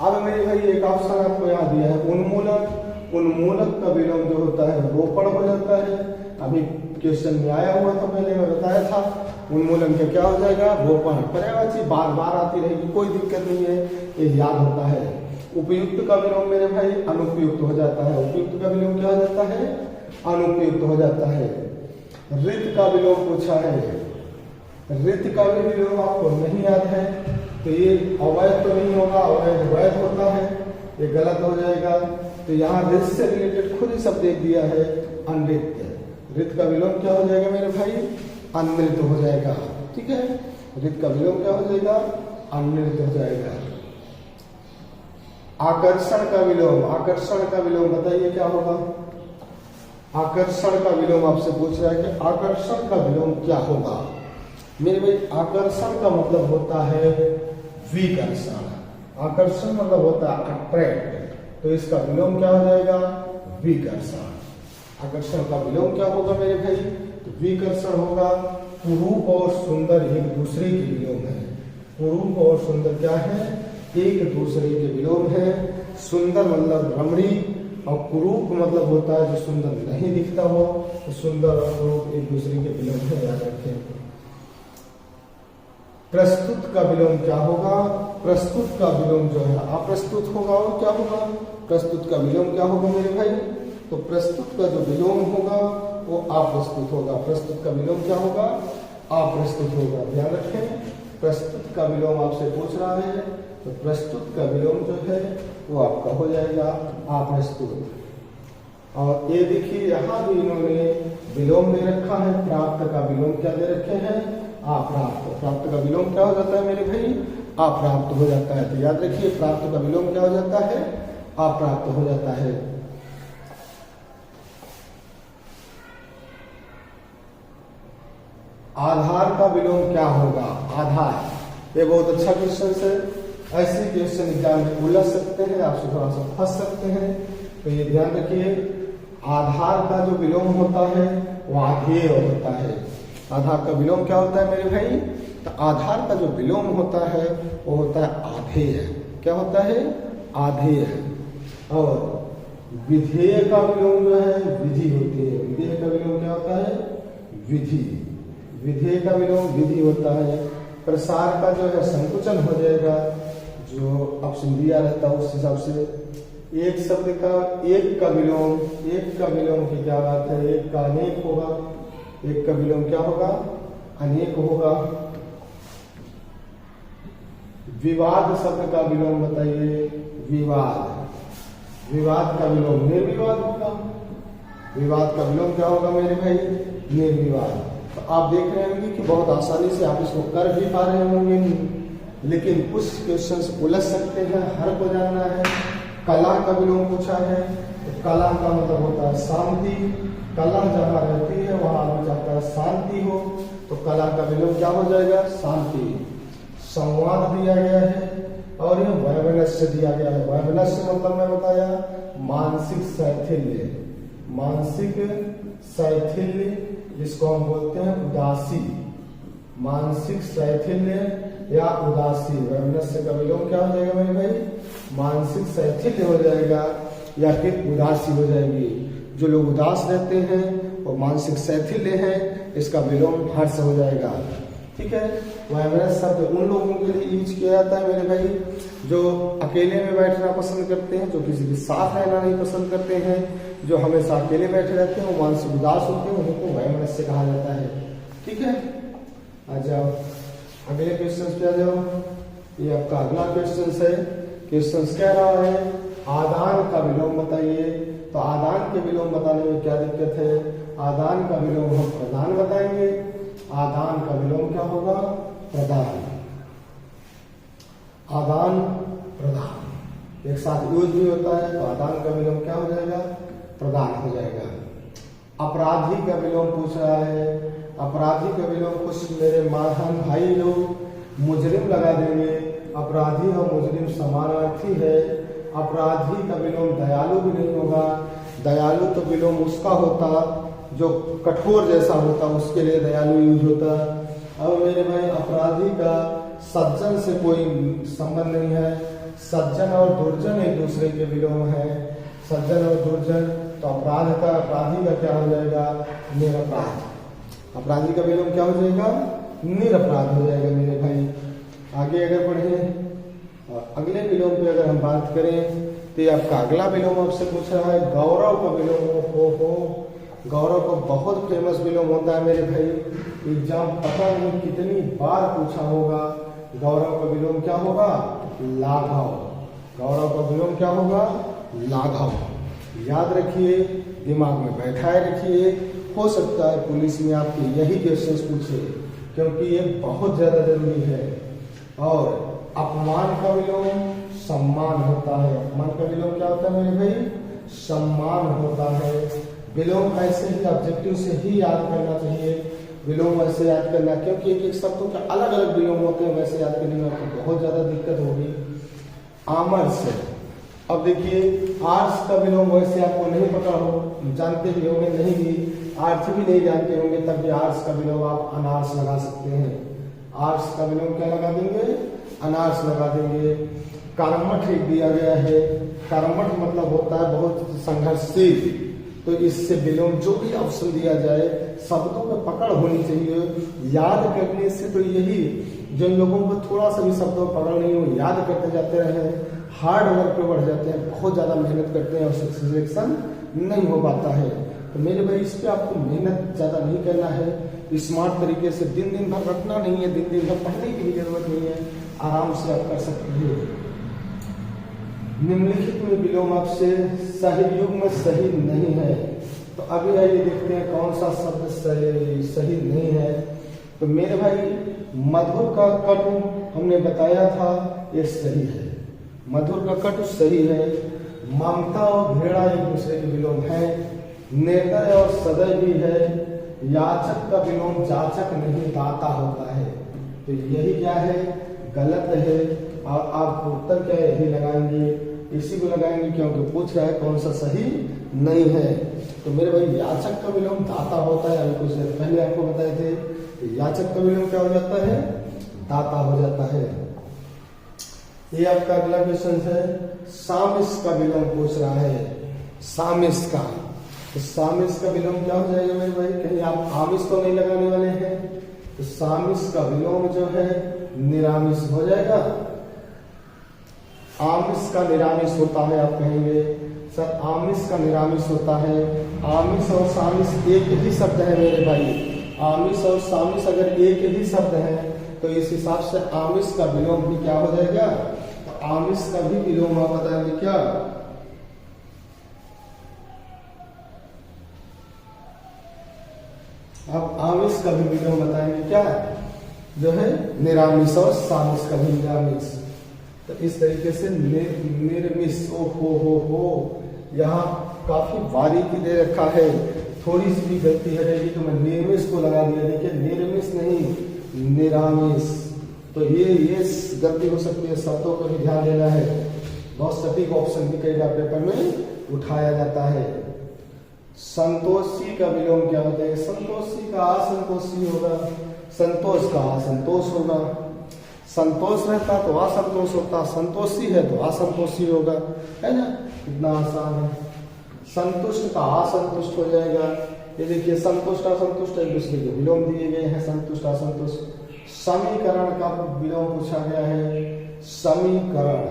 अब मेरे भाई एक ऑप्शन आपको यहाँ दिया है उन्मूलक। उन्मूलक का विलोम जो होता है रोपण हो जाता है। अभी क्वेश्चन में आया हुआ था, पहले मैं बताया था। उन्मूलन का क्या हो जाएगा, रोपण। पर्यायवाची बार बार आती रहेगी, कोई दिक्कत नहीं है, ये याद होता है। उपयुक्त का विलोम मेरे भाई अनुपयुक्त हो जाता है। उपयुक्त का विलोम क्या हो जाता है? अनुपयुक्त हो जाता है। रित का विलोम पूछा है। रित का भी विलोम आपको नहीं याद है तो ये अवैध तो नहीं होगा, अवैध वैध होता है, ये गलत हो जाएगा। तो यहाँ रित से रिलेटेड खुद ही शब्द एक दिया है अनृत्य। रित का विलोम क्या हो जाएगा मेरे भाई? अनृत हो जाएगा। ठीक है, रित का विलोम क्या हो जाएगा? अनृत हो जाएगा। आकर्षण का विलोम, आकर्षण का विलोम बताइए क्या होगा? आकर्षण का विलोम आपसे पूछ रहा है कि आकर्षण का विलोम क्या होगा? मेरे भाई आकर्षण का मतलब होता है विकर्षण। आकर्षण मतलब होता है अट्रैक्ट, तो इसका विलोम क्या हो जाएगा? विकर्षण। आकर्षण का विलोम क्या होगा मेरे भाई? तो विकर्षण होगा। कुरूप और सुंदर एक दूसरे के विलोम है। कुरूप और सुंदर क्या है? एक दूसरे के विलोम है। सुंदर मतलब रमणी और कुरूप मतलब होता है जो सुंदर नहीं दिखता हो, तो सुंदर और कुरूप एक दूसरे के विलोम है, याद रखें। प्रस्तुत का विलोम क्या होगा? प्रस्तुत का विलोम जो है अप्रस्तुत होगा। और क्या होगा? प्रस्तुत का विलोम क्या होगा मेरे भाई? तो प्रस्तुत का जो विलोम होगा वो अप्रस्तुत होगा। प्रस्तुत का विलोम क्या होगा? अप्रस्तुत होगा। ध्यान रखें, प्रस्तुत का विलोम आपसे पूछ रहा है तो प्रस्तुत का विलोम जो है वो आपका हो जाएगा अप्रस्तुत। और ये देखिए यहाँ भी इन्होंने विलोम दे रखा है। प्राप्त का विलोम क्या दे रखे हैं? अप्राप्त। प्राप्त का विलोम क्या हो जाता है मेरे भाई? अप्राप्त हो जाता है। तो याद रखिए प्राप्त का विलोम क्या हो जाता है? अप्राप्त हो जाता है। आधार का विलोम क्या होगा? आधार, ये बहुत अच्छा क्वेश्चन है। ऐसे क्वेश्चन एग्जाम में उलझ सकते हैं, आपसे थोड़ा सा फंस सकते हैं, तो ये ध्यान रखिए। आधार का जो विलोम होता है वो आधेय होता है। आधार का विलोम क्या होता है मेरे भाई? तो आधार का जो विलोम होता है वो होता है आधेय। क्या होता है? आधेय। और विधेय का विलोम जो है विधि होती है। विधेय का विलोम क्या होता है? विधि। विधेय का विलोम विधि होता है। प्रसार का जो है संकुचन हो जाएगा, जो ऑप्शन दिया रहता है उस हिसाब से। एक शब्द का एक का विलोम, एक का विलोम की क्या बात है? एक का अनेक होगा। एक का विलोम क्या होगा? अनेक होगा। विवाद शब्द का विलोम बताइए। विवाद, विवाद का विलोम निर्विवाद होगा। विवाद का विलोम क्या होगा मेरे भाई? निर्विवाद। तो आप देख रहे होंगे कि बहुत आसानी से आप इसको कर भी पा रहे होंगे, लेकिन कुछ क्वेश्चंस उलझ सकते हैं, हर को जानना है। कला का विलोम पूछा है, तो कला का मतलब होता है शांति। कला जहाँ रहती है वहां आदमी चाहता है शांति हो, तो कला का विलोम क्या हो जाएगा? शांति। संवाद दिया गया है और ये वैमनस्य दिया गया है। वैमनस्य मतलब मैं बताया मानसिक शैथिल्य। मानसिक शैथिल्य जिसको हम बोलते हैं उदासी। मानसिक शैथिल्य या उदासी। वैमनस्य का विलोम क्या हो जाएगा मेरे भाई? मानसिक शैथिल्य हो जाएगा या फिर उदासी हो जाएगी। जो लोग उदास रहते हैं और मानसिक शैथिल्य है, इसका विलोम हर्ष हो जाएगा। ठीक है, वैमनस्य शब्द उन लोगों के लिए यूज किया जाता है मेरे भाई जो अकेले में बैठना पसंद करते हैं, जो किसी के साथ रहना नहीं पसंद करते हैं, जो हमेशा अकेले बैठे रहते हैं, वो मानसिक उदास होते हैं, उनको वैमनस्य कहा जाता है। ठीक है, आ जाओ अगले क्वेश्चन पे आ जाओ। ये आपका अगला क्वेश्चन है। क्वेश्चन कह रहा है आदान का विलोम बताइए। तो आदान के विलोम बताने में क्या दिक्कत है? आदान का विलोम हम प्रदान बताएंगे। आदान का विलोम क्या होगा? प्रदान। आदान प्रदान एक साथ यूज भी होता है, तो आदान का विलोम क्या हो जाएगा? प्रदान हो जाएगा। अपराधी का विलोम पूछ रहा है। अपराधी का विलोम कुछ मेरे महान भाई लोग मुजरिम लगा देंगे। अपराधी और मुजरिम समानार्थी है। अपराधी का विलोम दयालु भी नहीं होगा। दयालु तो विलोम उसका होता जो कठोर जैसा होता, उसके लिए दयालु यूज होता। अब मेरे भाई अपराधी का सज्जन से कोई संबंध नहीं है। सज्जन और दुर्जन एक दूसरे के विलोम है। सज्जन और दुर्जन, तो अपराधी का क्या हो जाएगा? निरपराध। अपराधी का विलोम क्या हो जाएगा? निरपराध हो जाएगा मेरे भाई। आगे अगर पढ़े अगले विलोम पे अगर हम बात करें तो ये आपका अगला विलोम आपसे पूछ रहा है गौरव का विलोम। हो गौरव का बहुत फेमस विलोम होता है मेरे भाई, एग्जाम पता नहीं कितनी बार पूछा होगा। गौरव का विलोम क्या होगा? लाघव। गौरव का विलोम क्या होगा? लाघव। याद रखिए, दिमाग में बैठाए रखिए। हो सकता है पुलिस में आपके यही क्वेश्चंस पूछे, क्योंकि ये बहुत ज्यादा जरूरी है। और अपमान का विलोम सम्मान होता है। अपमान का विलोम क्या होता है मेरे भाई? सम्मान होता है। विलोम ऐसे ही ऑब्जेक्टिव से ही याद करना चाहिए। विलोम ऐसे याद करना, क्योंकि एक एक शब्दों के अलग अलग विलोम होते हैं, वैसे याद करने में आपको बहुत ज्यादा दिक्कत होगी। आमर्ष, अब देखिए आर्स का विलोम वैसे आपको नहीं पता हो, जानते भी होंगे नहीं भी, आर्थ भी नहीं जानते होंगे, तब भी आर्स का विलोम आप अनार्स लगा सकते हैं। आर्स का विलोम क्या लगा देंगे? अनार्स लगा देंगे। कर्मठ एक दिया गया है। कर्मठ मतलब होता है बहुत संघर्षशील, तो इससे विलोम जो भी ऑप्शन दिया जाए शब्दों में पकड़ होनी चाहिए। याद करने से तो यही, जिन लोगों को थोड़ा सा भी शब्दों में पकड़ नहीं हो, याद करते जाते रहे, हार्ड वर्क पे बढ़ जाते हैं, बहुत ज्यादा मेहनत करते हैं और सिलेक्शन नहीं हो पाता है। तो मेरे भाई इस पे आपको मेहनत ज्यादा नहीं करना है। स्मार्ट तरीके से दिन भर रखना नहीं है, दिन भर पढ़ने की भी जरूरत नहीं है, आराम से आप कर सकते हैं। निम्नलिखित में विलोम आपसे सही युग में सही नहीं है, तो अभी आइए देखते हैं कौन सा शब्द सही नहीं है। तो मेरे भाई मधुर का कटु हमने बताया था, ये सही है। मधुर का कटु सही है। ममता और घृणा एक दूसरे के विलोम है। निर्दय और सदय भी है। याचक का विलोम जाचक नहीं दाता होता है, तो यही क्या है? गलत है। और आप उत्तर क्या यही लगाएंगे? इसी को लगाएंगे, क्योंकि पूछ रहा है कौन सा सही नहीं है। तो मेरे भाई याचक का विलोम दाता होता है, अभी कुछ देर पहले आपको बताए थे। याचक का विलोम क्या हो जाता है? दाता हो जाता है। ये आपका अगला क्वेश्चन है, सामिस का विलोम पूछ रहा है। सामिस का, तो सामिस का विलोम क्या हो जाएगा मेरे भाई? कहीं आप आमिष तो नहीं लगाने वाले हैं, तो सामिस का विलोम जो है निरामिष हो जाएगा। आमिष का निरामिष होता है, आप कहेंगे सर आमिष का निरामिष होता है। आमिष और सामिष एक ही शब्द है मेरे भाई। आमिष और सामिष अगर एक ही शब्द है तो इस हिसाब से आमिष का विलोम भी क्या हो जाएगा? तो आमिष का भी विलोम आप बताएंगे क्या? आप आमिष का भी विलोम बताएंगे क्या? जो है निरामिष और सामिष का भी निरामिष। तो इस तरीके से निर्मिष। हो यहाँ काफी बारीकी दे रखा है, थोड़ी सी भी गलती है रहेगी तो मैं निर्मिष को लगा दिया। देखिए निर्मिष नहीं निरामिष, तो ये गलती हो सकती है, शब्दों को भी ध्यान देना है। बहुत सटीक ऑप्शन भी कई बार पेपर में उठाया जाता है। संतोषी का विलोम क्या होता है? संतोषी का असंतोषी होगा, संतोष का असंतोष होगा। संतोष रहता तो असंतोष होता, संतोषी है तो असंतोषी होगा, है ना? कितना आसान है। संतुष्ट का असंतुष्ट हो जाएगा। ये देखिए संतुष्ट असंतुष्ट एक दूसरे के विलोम दिए गए हैं, संतुष्ट असंतुष्ट। समीकरण का विलोम पूछा गया है। समीकरण,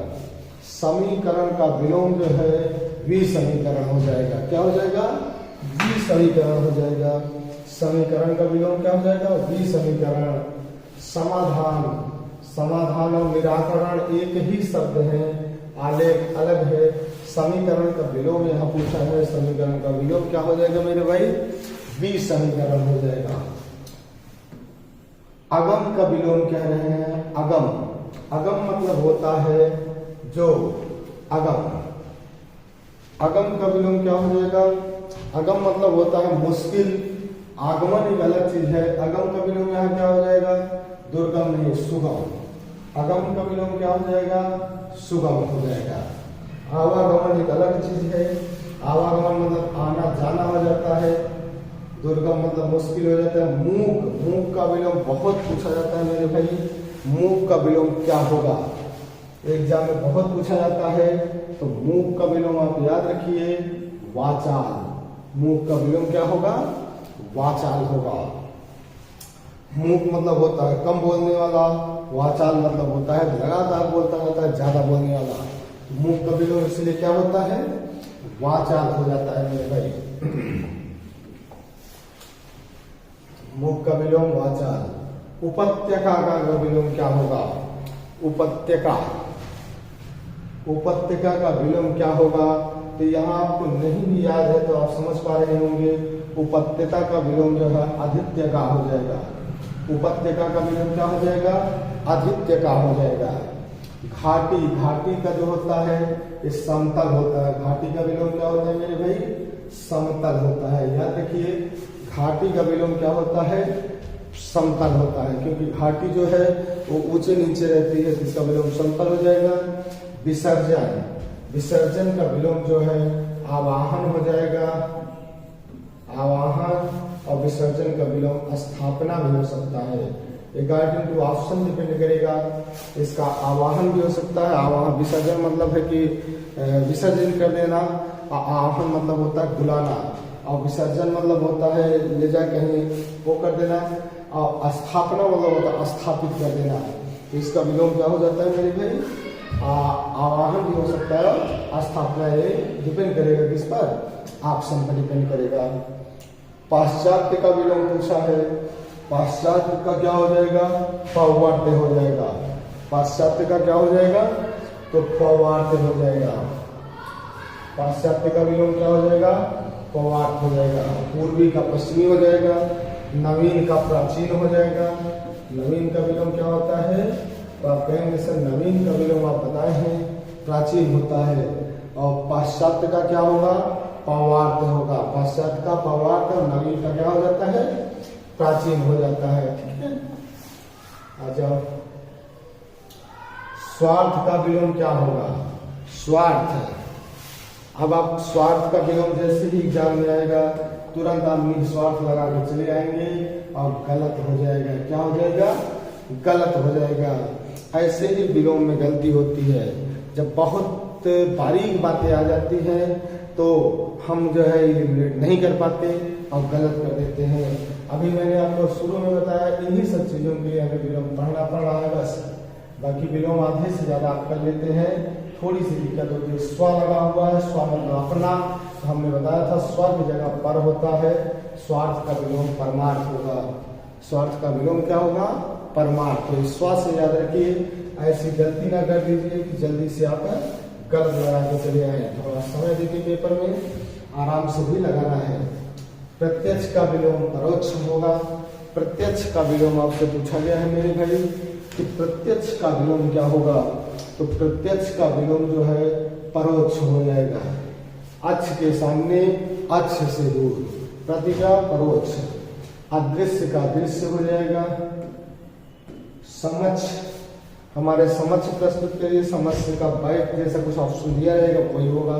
समीकरण का विलोम जो है विसमीकरण हो जाएगा। क्या हो जाएगा? विसमीकरण हो जाएगा। समीकरण का विलोम क्या हो जाएगा? विसमीकरण। समाधान, समाधान और निराकरण एक ही शब्द है, आलेख अलग है। समीकरण का विलोम यहाँ पूछा है, समीकरण का विलोम क्या हो जाएगा मेरे भाई? विसमीकरण हो जाएगा। अगम का विलोम कह रहे हैं। अगम, अगम मतलब होता है जो अगम। अगम का विलोम क्या हो जाएगा? अगम मतलब होता है मुश्किल। आगमन एक अलग चीज है। अगम का विलोम यहाँ क्या हो जाएगा? दुर्गम नहीं, सुगम। अगम का विलोम क्या हो जाएगा? सुगम हो जाएगा। आवागमन एक अलग चीज है। आवागमन मतलब आना जाना हो जाता है। दुर्गम मतलब मुश्किल हो जाता है। मूक, मूक का विलोम बहुत पूछा जाता है मेरे भाई। मूक का विलोम क्या होगा? एग्जाम में बहुत पूछा जाता है, तो मूक का विलोम आप याद रखिए, वाचाल। मूक का विलोम क्या होगा? वाचाल होगा। मूक मतलब होता है कम बोलने वाला, वाचाल मतलब होता है लगातार बोलता रहता है, ज्यादा बोलने वाला। मूक का विलोम इसलिए क्या होता है, वाचाल हो जाता है मेरे भाई। मूक का विलोम वाचाल। उपत्यका का विलोम क्या होगा, उपत्यका, उपत्यका का विलोम क्या होगा। तो यहाँ आपको नहीं भी याद है तो आप समझ पा रहे होंगे, उपत्यका का विलोम जो है आदित्य का हो जाएगा। उपत्यका का विलोम क्या हो जाएगा, आदित्य का हो जाएगा। घाटी, घाटी का जो होता है ये समतल होता है। घाटी का विलोम क्या होता है मेरे भाई, समतल होता है। याद रखिए घाटी का विलोम क्या होता है, समतल होता है, क्योंकि घाटी जो है वो ऊंचे नीचे रहती है, इसका विलोम समतल हो जाएगा। विसर्जन, विसर्जन का विलोम जो है आवाहन हो जाएगा, आवाहन। और विसर्जन का विलोम स्थापना भी हो सकता है। अकॉर्डिंग टू ऑप्शन डिपेंड करेगा, इसका आवाहन भी हो सकता है। आवाहन, विसर्जन मतलब है कि विसर्जन कर देना, आवाहन मतलब होता है बुलाना, और विसर्जन मतलब होता है ले जा कहीं वो कर देना, और स्थापना मतलब होता है स्थापित कर देना। तो इसका विलोम क्या हो जाता है मेरे भाई, आवाहन भी हो सकता है, स्थापना। ये डिपेंड करेगा किस पर, ऑप्शन पर डिपेंड करेगा। पाश्चात्य का विलोम पूछा है, पाश्चात्य का क्या हो जाएगा, पौवार्त्य हो जाएगा। पाश्चात्य का क्या हो जाएगा, तो पौवार्त्य हो जाएगा। पाश्चात्य का विलोम क्या हो जाएगा, पौवार्त्य हो जाएगा। पूर्वी का पश्चिमी हो जाएगा। नवीन का प्राचीन हो जाएगा। नवीन का विलोम क्या होता है, तो आप कहेंगे सर नवीन का विलोम आप बताए हैं प्राचीन होता है। और पाश्चात्य का क्या होगा, पौवार्त्य होगा। पाश्चात्य का पौवार्त्य, और नवीन का क्या हो जाता है, प्राचीन हो जाता है। ठीक है, आ जाओ। स्वार्थ का विलोम क्या होगा, स्वार्थ। अब आप स्वार्थ का विलोम जैसे ही एग्जाम में आएगा तुरंत आप निस्वार्थ लगा के चले आएंगे और गलत हो जाएगा। क्या हो जाएगा, गलत हो जाएगा। ऐसे ही विलोम में गलती होती है, जब बहुत बारीक बातें आ जाती हैं तो हम जो है इलिमिनेट नहीं कर पाते और गलत कर देते हैं। अभी मैंने आपको शुरू में बताया इन्हीं सब चीजों के लिए हमें विलोम पढ़ना पड़ रहा है बस, बाकी विलोम आधे से ज्यादा आप कर लेते हैं। थोड़ी सी दिक्कत होती है, स्व लगा हुआ है, स्व मतलब अपना, तो हमने बताया था स्व की जगह पर होता है। स्वार्थ का विलोम परमार्थ होगा। स्वार्थ का विलोम क्या होगा, परमार्थ। तो स्व से याद रखिए, ऐसी गलती ना कर दीजिए कि जल्दी से आप गलत लगा के चले आए। थोड़ा समय देखिए, पेपर में आराम से भी लगाना है। प्रत्यक्ष का विलोम परोक्ष होगा। प्रत्यक्ष का विलोम आपसे पूछा गया है मेरे भाई कि प्रत्यक्ष का विलोम क्या होगा, तो प्रत्यक्ष का विलोम जो है परोक्ष हो जाएगा। अक्ष के सामने, अक्ष से दूर, प्रति का परोक्ष। अदृश्य का दृश्य हो जाएगा। समक्ष, हमारे समक्ष प्रस्तुत करिए, समक्ष का बैक जैसा कुछ ऑप्शन दिया रहेगा कोई होगा,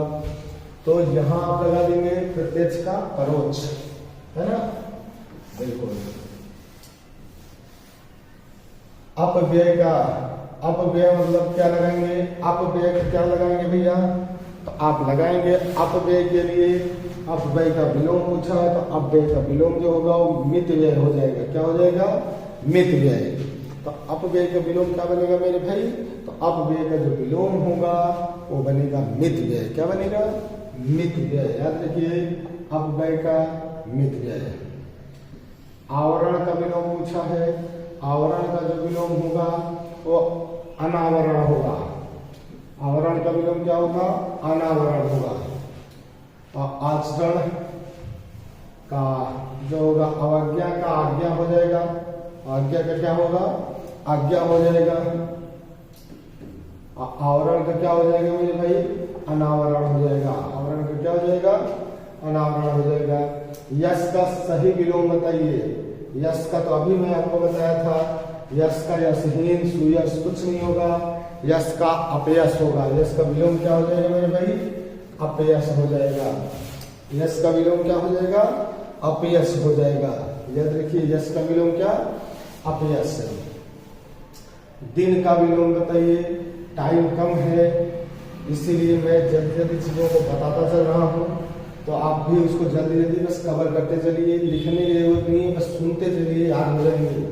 तो यहां आप लगा देंगे प्रत्यक्ष का परोक्ष, है ना। बिल्कुल। अपव्यय का, अपव्यय मतलब क्या लगाएंगे, अपव्यय का क्या लगाएंगे भैया, तो आप लगाएंगे अपव्यय के लिए, अपव्यय का विलोम पूछा है तो अपव्यय का विलोम जो होगा वो मित व्यय हो जाएगा। क्या हो जाएगा, मित व्यय। तो अपव्यय का विलोम क्या बनेगा मेरे भाई, तो अपव्यय का जो विलोम होगा वो बनेगा मित व्यय। क्या बनेगा, मित व्यय। याद रखिए अपव्यय का मित व्यय। आवरण का विलोम पूछा है, आवरण का जो विलोम होगा वो अनावरण होगा। आवरण का विलोम क्या होगा, अनावरण होगा। और आचरण का जो होगा अवज्ञा का आज्ञा हो जाएगा। आज्ञा का क्या होगा, आज्ञा हो जाएगा। आवरण का क्या हो जाएगा मेरे भाई, अनावरण हो जाएगा। आवरण का क्या हो जाएगा, अनावरण हो जाएगा। यश का सही विलोम बताइए। यश का तो अभी मैं आपको बताया था, यश का यशहीन, सुयश कुछ नहीं होगा। यश का अपयश होगा। यश का विलोम क्या हो जाएगा मेरे भाई, अपयश हो जाएगा। यश का विलोम क्या हो जाएगा, अपयश हो जाएगा। याद रखिए यश का विलोम क्या, अपयश। दिन का विलोम बताइए। टाइम कम है इसीलिए मैं जल्दी जल्दी चीजों को बताता चल रहा हूँ, तो आप भी उसको जल्दी जल्दी बस कवर करते चलिए। लिखने की जरूरत नहीं है, बस सुनते चलिए, याद हो जाएंगे।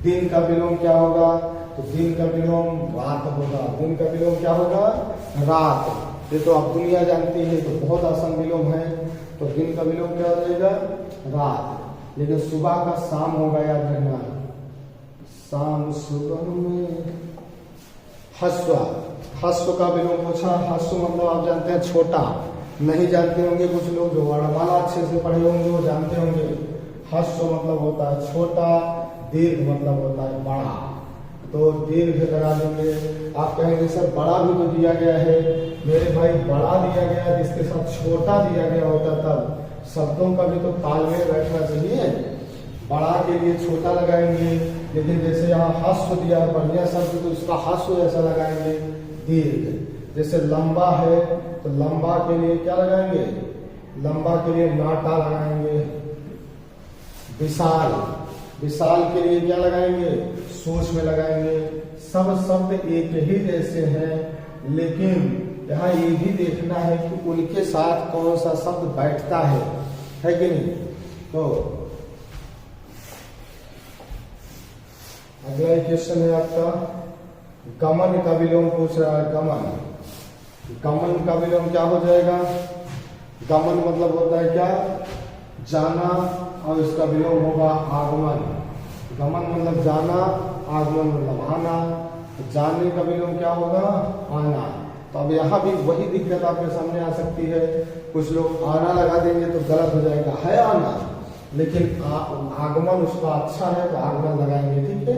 दिन का विलोम क्या होगा? तो दिन का विलोम रात होगा। दिन का विलोम क्या होगा? रात। ये तो आप दुनिया जानती है, तो बहुत आसान विलोम है। तो दिन का विलोम क्या हो जाएगा? रात। लेकिन सुबह का शाम होगा, याद रखना। शाम सुबह में हस्व। हस्व का विलोम पूछा। हस्व मतलब आप जानते हैं छोटा, नहीं जानते होंगे कुछ लोग जो वर्णमाला अच्छे से पढ़े होंगे वो जानते होंगे। हस्व मतलब होता है छोटा, दीर्घ मतलब होता है बड़ा। तो दीर्घ लगा देंगे। आप कहेंगे सर बड़ा भी तो दिया गया है। मेरे भाई बड़ा दिया गया जिसके साथ छोटा दिया गया होता तब शब्दों का भी तो तालमेल बैठना चाहिए। बड़ा के लिए छोटा लगाएंगे, लेकिन जैसे यहाँ हस्व दिया है बढ़िया शब्द तो इसका हस्व ऐसा लगाएंगे दीर्घ। जैसे लंबा है तो लंबा के लिए क्या लगाएंगे? लंबा के लिए नाटा लगाएंगे। विशाल, विशाल के लिए क्या लगाएंगे? सूक्ष्म में लगाएंगे। सब शब्द एक ही जैसे हैं, लेकिन यहाँ ये भी देखना है कि उनके साथ कौन सा शब्द बैठता है कि नहीं। तो अगला क्वेश्चन है आपका, गमन का विलोम पूछ रहा है। गमन, गमन का विलोम क्या हो जाएगा? गमन मतलब होता है क्या? जाना, और इसका विलोम होगा आगमन। गमन मतलब जाना, आगमन मतलब आना। जाने का विलोम क्या होगा? आना। तो अब यहाँ भी वही दिक्कत आपके सामने आ सकती है। कुछ लोग आना लगा देंगे तो गलत हो जाएगा, है आना, लेकिन आगमन उसका अच्छा है तो आगमन लगाएंगे। ठीक है,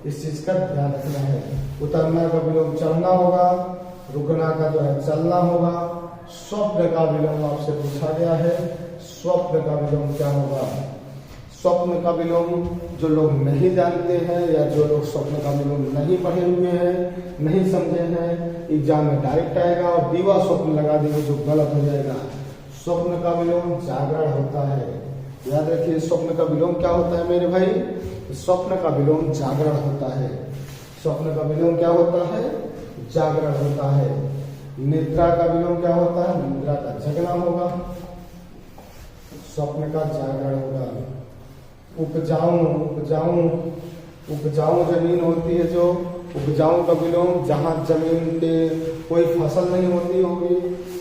इस चीज का ध्यान रखना है। उतरना का विलोम चढ़ना होगा। रुकना का जो है चलना होगा। स्वप्न का विलोम आपसे पूछा गया है। स्वप्न का विलोम क्या होगा? स्वप्न का विलोम जो लोग नहीं जानते हैं या जो लोग स्वप्न का विलोम नहीं पढ़े हुए हैं, नहीं समझे हैं, एग्जाम में डायरेक्ट आएगा और दीवा स्वप्न लगा देंगे जो गलत हो जाएगा। स्वप्न का विलोम जागरण होता है। याद रखिए, स्वप्न का विलोम क्या होता है मेरे भाई? स्वप्न का विलोम जागरण होता है। स्वप्न का विलोम क्या होता है? जागरण होता है। निद्रा का विलोम क्या होता है? निद्रा का जगना होगा। स्वप्न का जागरण होगा। उपजाऊ, उपजाऊ, उपजाऊ जमीन होती है जो, उपजाऊ का विलोम जहाँ जमीन पे कोई फसल नहीं होती होगी।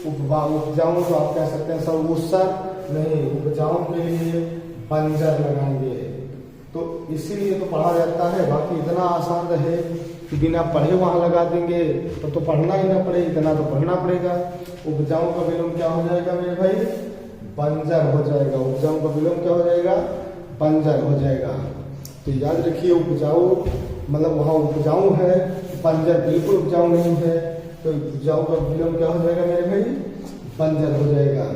उपजाऊ तो आप कह सकते हैं सब उसर नहीं, उपजाऊ के लिए बंजर लगाएंगे। तो इसीलिए तो पढ़ा जाता है। बाकी इतना आसान रहे कि बिना पढ़े वहां लगा देंगे तो पढ़ना ही ना पड़े, इतना तो पढ़ना पड़ेगा। उपजाऊ का विलोम क्या हो जाएगा मेरे भाई? बंजर हो जाएगा। उपजाऊ का विलोम क्या हो जाएगा? बंजर हो जाएगा। तो याद रखिए, उपजाऊ मतलब वहां उपजाऊ है, बंजर बिल्कुल उपजाऊ नहीं है। तो उपजाऊ का विलोम क्या हो जाएगा मेरे भाई? बंजर हो जाएगा।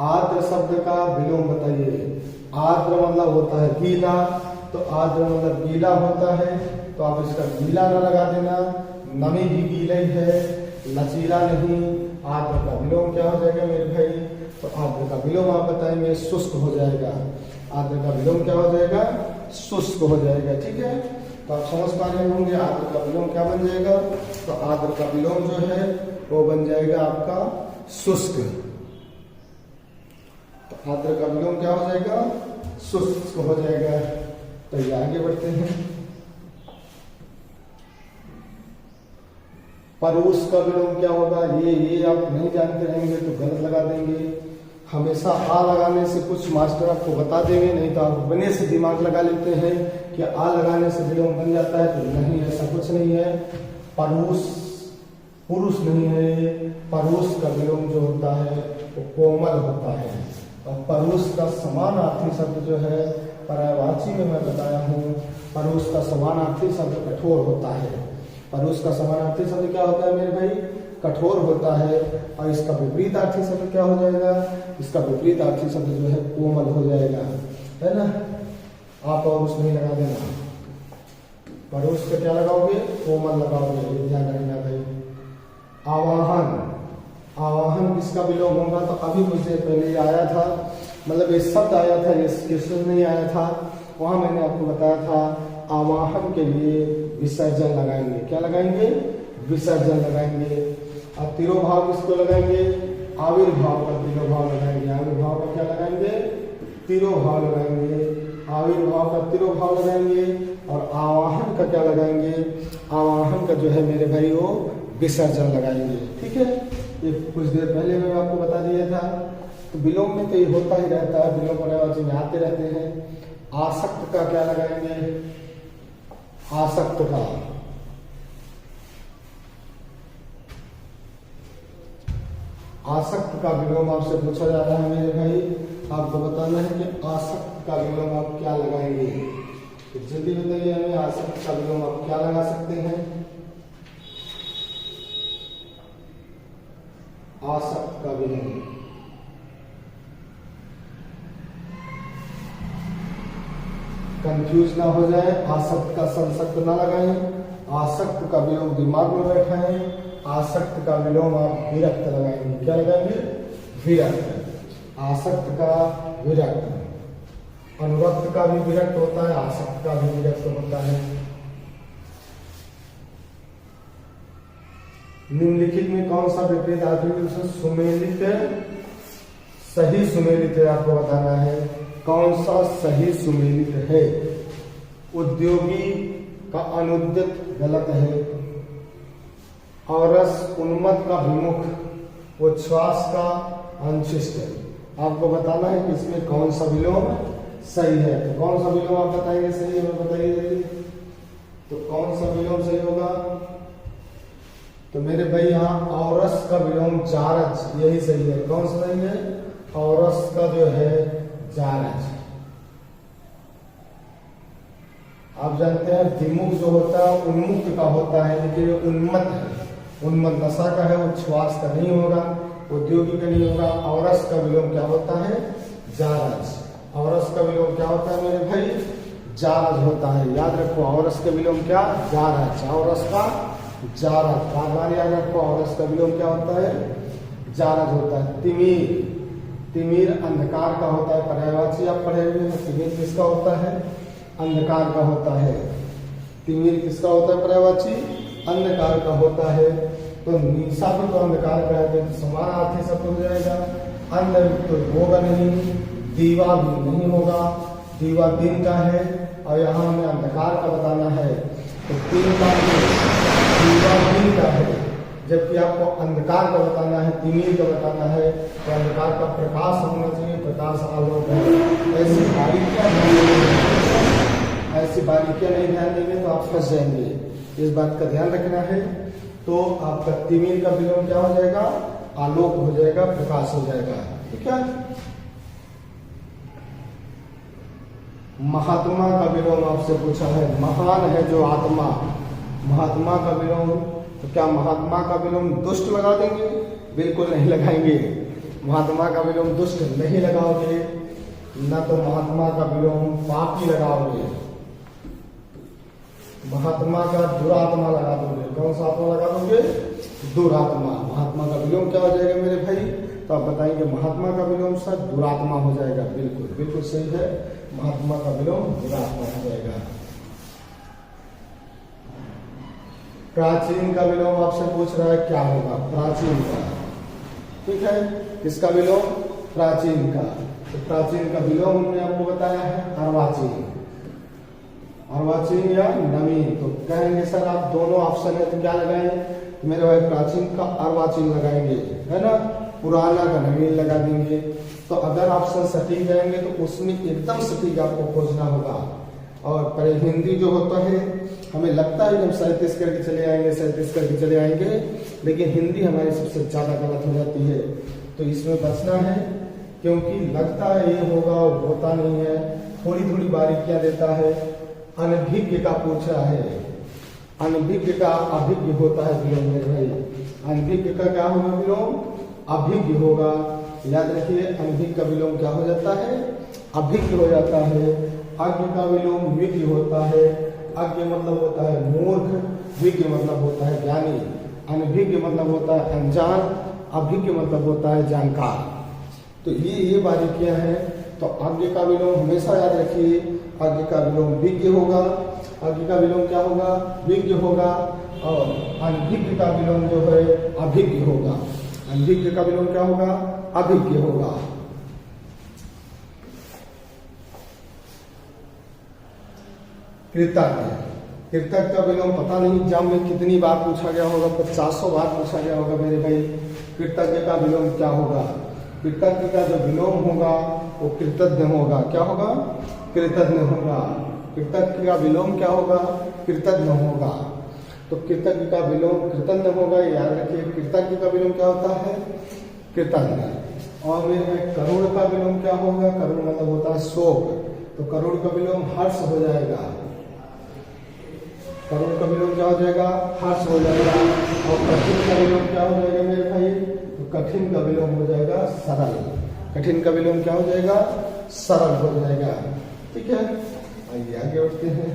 आर्द्र शब्द का विलोम बताइए। आर्द्र मतलब होता है गीला, तो आर्द्र मतलब गीला होता है, तो आप इसका गीला ना लगा देना। नमी भी गीला ही है, लचीला नहीं। आर्द्र का विलोम क्या हो जाएगा मेरे भाई? तो आर्द्र का विलोम आप बताएंगे शुष्क हो जाएगा। आर्द्र का विलोम क्या हो जाएगा? शुष्क हो जाएगा। ठीक है, तो आप समझ पा रहे होंगे आर्द्र का विलोम क्या बन जाएगा? तो आर्द्र का विलोम जो है वो बन जाएगा आपका शुष्क। तो आर्द्र का विलोम क्या हो जाएगा? शुष्क हो जाएगा। तो ये आगे बढ़ते हैं। परोस का विलोम क्या होगा? ये आप नहीं जानते रहेंगे तो गलत लगा देंगे। हमेशा आ लगाने से कुछ मास्टर आपको बता देंगे, नहीं तो आप अपने से दिमाग लगा लेते हैं कि आ लगाने से विलोम बन जाता है, तो नहीं, ऐसा कुछ नहीं है। परोस पुरुष नहीं है। परोस का विलोम जो होता है वो कोमल होता है। और परोस का समानार्थी शब्द जो है पर्यायवाची में मैं बताया हूँ, परोस का समानार्थी शब्द कठोर होता है। परोस का समानार्थी शब्द क्या होता है मेरे भाई? कठोर होता है। और इसका विपरीतार्थी शब्द क्या हो जाएगा? इसका विपरीतार्थी शब्द जो है कोमल हो जाएगा, है ना। आप और उस नहीं लगा देना, परोस का क्या लगाओगे? कोमल लगाओगे, ये ध्यान रखना भाई। आवाहन, आवाहन किसका विलोम होगा? तो अभी कुछ देर पहले आया था, मतलब ये शब्द आया था, ये क्वेश्चन नहीं आया था। वहां मैंने आपको बताया था आवाहन के लिए विसर्जन लगाएंगे। क्या लगाएंगे? विसर्जन लगाएंगे। अब तिरोभाव किसको लगाएंगे? आविर्भाव का तिरोभाव लगाएंगे। आविर्भाव का क्या लगाएंगे? तिरोभाव लगाएंगे। आविर्भाव का तिरोभाव लगाएंगे और आवाहन का क्या लगाएंगे, आवाहन का जो है मेरे भाई वो विसर्जन लगाएंगे। ठीक है, ये कुछ देर पहले मैं आपको बता दिया था। तो विलोम में तो ये होता ही रहता है, विलोम पर्यायवाची में आते रहते हैं। आसक्त का क्या लगाएंगे, आसक्त का, आसक्त का विलोम आपसे पूछा जा रहा है मेरे भाई, आपको बताना है कि आसक्त का विलोम आप क्या लगाएंगे। तो जल्दी बताइए हमें, आसक्त का विलोम आप क्या लगा सकते हैं। आसक्त का विलोम, कंफ्यूज ना हो जाए, आसक्त का संसक्त ना लगाएं, आसक्त का विलोम दिमाग में बैठाएं। आसक्त का विलोम आप विरक्त लगाएंगे, क्या लगाएंगे, विरक्त। आसक्त का विरक्त, अनुरक्त का भी विरक्त होता है, आसक्त का भी विरक्त होता है। निम्नलिखित में कौन सा विपरीत आर्टिकल सुमेलित, सही सुमेलित है, आपको बताना है कौन सा सही सुमेलित है। उद्योगी का अनुद्यत गलत है, और रस उन्मत्त का विमुख, उच्छ्वास का अंशिष्ट है। आपको बताना है कि इसमें कौन सा विलोम सही है। तो कौन सा विलोम आप बताएंगे सही है, बताइए। तो कौन सा विलोम सही होगा, तो मेरे भाई यहाँ औरस का विलोम जारज, यही सही है। कौन सा सही है, औरस का जो है जारज। आप जानते हैं विमुख जो होता है उन्मुक्त का होता है, लेकिन उन्मत्त है, उन्मत्त नशा का है, उच्छ्वास का नहीं होगा, उद्योगी का नहीं होगा। औरस का विलोम क्या होता है, जारज। औरस का विलोम क्या होता है मेरे भाई, जारज होता है। याद रखो, औरस का विलोम क्या, जारज। औरस का जारज, बार बार याद रखो, औरस का विलोम क्या होता है, जारज होता है। तिमिर, तिमिर अंधकार का होता है, पर्यायवाची आप पढ़े हुए हैं। तिमिर किसका होता है, अंधकार का होता है। तिमिर किसका होता है, पर्यायवाची अंधकार का होता है। तो निशा भी तो अंधकार का है, तो समानार्थी शब्द हो जाएगा। अंध तो होगा नहीं, दीवा भी नहीं होगा, दीवा दिन का है, और यहाँ हमें अंधकार का बताना है। तो तीन का दीवा दिन का है, जबकि आपको अंधकार का बताना है, तिमिर का बताना है। तो अंधकार का प्रकाश होना चाहिए, प्रकाश आलोक है। ऐसी बारीकियां नहीं ध्यान देंगे तो आप फंस जाएंगे, इस बात का ध्यान रखना है। तो आपका तिमिर का विलोम क्या हो जाएगा, आलोक हो जाएगा, प्रकाश हो जाएगा। ठीक है। महात्मा का विलोम आपसे पूछा है, महान है जो आत्मा, महात्मा का विलोम। तो क्या महात्मा का विलोम दुष्ट लगा देंगे, बिल्कुल नहीं लगाएंगे। महात्मा का विलोम दुष्ट नहीं लगाओगे, न तो महात्मा का विलोम पापी लगाओगे। महात्मा का दुरात्मा लगा दोगे। कौन सा आत्मा लगा दोगे, दुरात्मा। महात्मा का विलोम क्या हो जाएगा मेरे भाई, तो आप बताएंगे महात्मा का विलोम सर दुरात्मा हो जाएगा। बिल्कुल बिल्कुल सही है, महात्मा का विलोम दुरात्मा हो जाएगा। प्राचीन का विलोम आपसे पूछ रहा है, क्या होगा, प्राचीन का। ठीक है, किसका विलोम, प्राचीन का। तो प्राचीन का विलोम हमने आपको बताया है अर्वाचीन, अर्वाचीन या नवीन। तो कहेंगे सर आप दोनों ऑप्शन है तो क्या लगाएं, तो मेरे भाई प्राचीन का अर्वाचीन लगाएंगे, है ना, पुराना का नवीन लगा देंगे। तो अगर ऑप्शन सटीक जाएंगे तो उसमें एकदम सटीक आपको खोजना होगा। और पर हिंदी जो होता है हमें लगता है हम 37 करके चले आएंगे, 37 करके चले आएंगे, लेकिन हिंदी हमारी सबसे ज्यादा गलत हो जाती है। तो इसमें बचना है, क्योंकि लगता है ये होगा, होता नहीं है, थोड़ी थोड़ी बारीकियां देता है। अनभिज्ञ का पूछा है, अनभिज्ञ का अभिज्ञ होता है विलोम में भाई। अनभिज्ञ का क्या होगा विलोम, अभिज्ञ होगा। याद रखिए, अनभिज्ञ का विलोम क्या हो जाता है, अभिज्ञ हो जाता है। अज्ञ का विलोम विज्ञ होता है। अज्ञ मतलब होता है मूर्ख, विज्ञ मतलब होता है ज्ञानी। अनभिज्ञ मतलब होता है अनजान, अभिज्ञ मतलब होता है जानकार। तो ये बारीकियां हैं। तो अज्ञ का विलोम हमेशा याद रखिए, अज्ञ का विलोम विज्ञ होगा। अज्ञ का विलोम क्या होगा, विज्ञ होगा। और अनभिज्ञ का विलोम जो है अभिज्ञ होगा। अनभिज्ञ का विलोम क्या होगा, अभिज्ञ होगा। कृतज्ञ। कृतज्ञ का विलोम पता नहीं एग्जाम में कितनी बार पूछा गया होगा, 50 बार पूछा गया होगा मेरे भाई। कृतज्ञ का विलोम क्या होगा? कृतज्ञ का जो विलोम होगा वो कृतज्ञ होगा। क्या होगा? कृतज्ञ होगा। कृतज्ञ का विलोम क्या होगा? कृतज्ञ होगा। तो कृतज्ञ का विलोम कृतज्ञ होगा, याद रखिए। कृतज्ञ का विलोम क्या होता है? कृतज्ञ। और मेरे करुण का विलोम क्या होगा? करुण मतलब होता है शोक, तो करुण का विलोम हर्ष हो जाएगा। करुण का विलोम क्या हो जाएगा? हर्ष हो जाएगा। और कठिन का विलोम क्या हो जाएगा मेरे भाई? तो कठिन का विलोम हो जाएगा सरल। कठिन का विलोम क्या हो जाएगा? सरल हो जाएगा। ठीक है, आइए आगे बढ़ते हैं।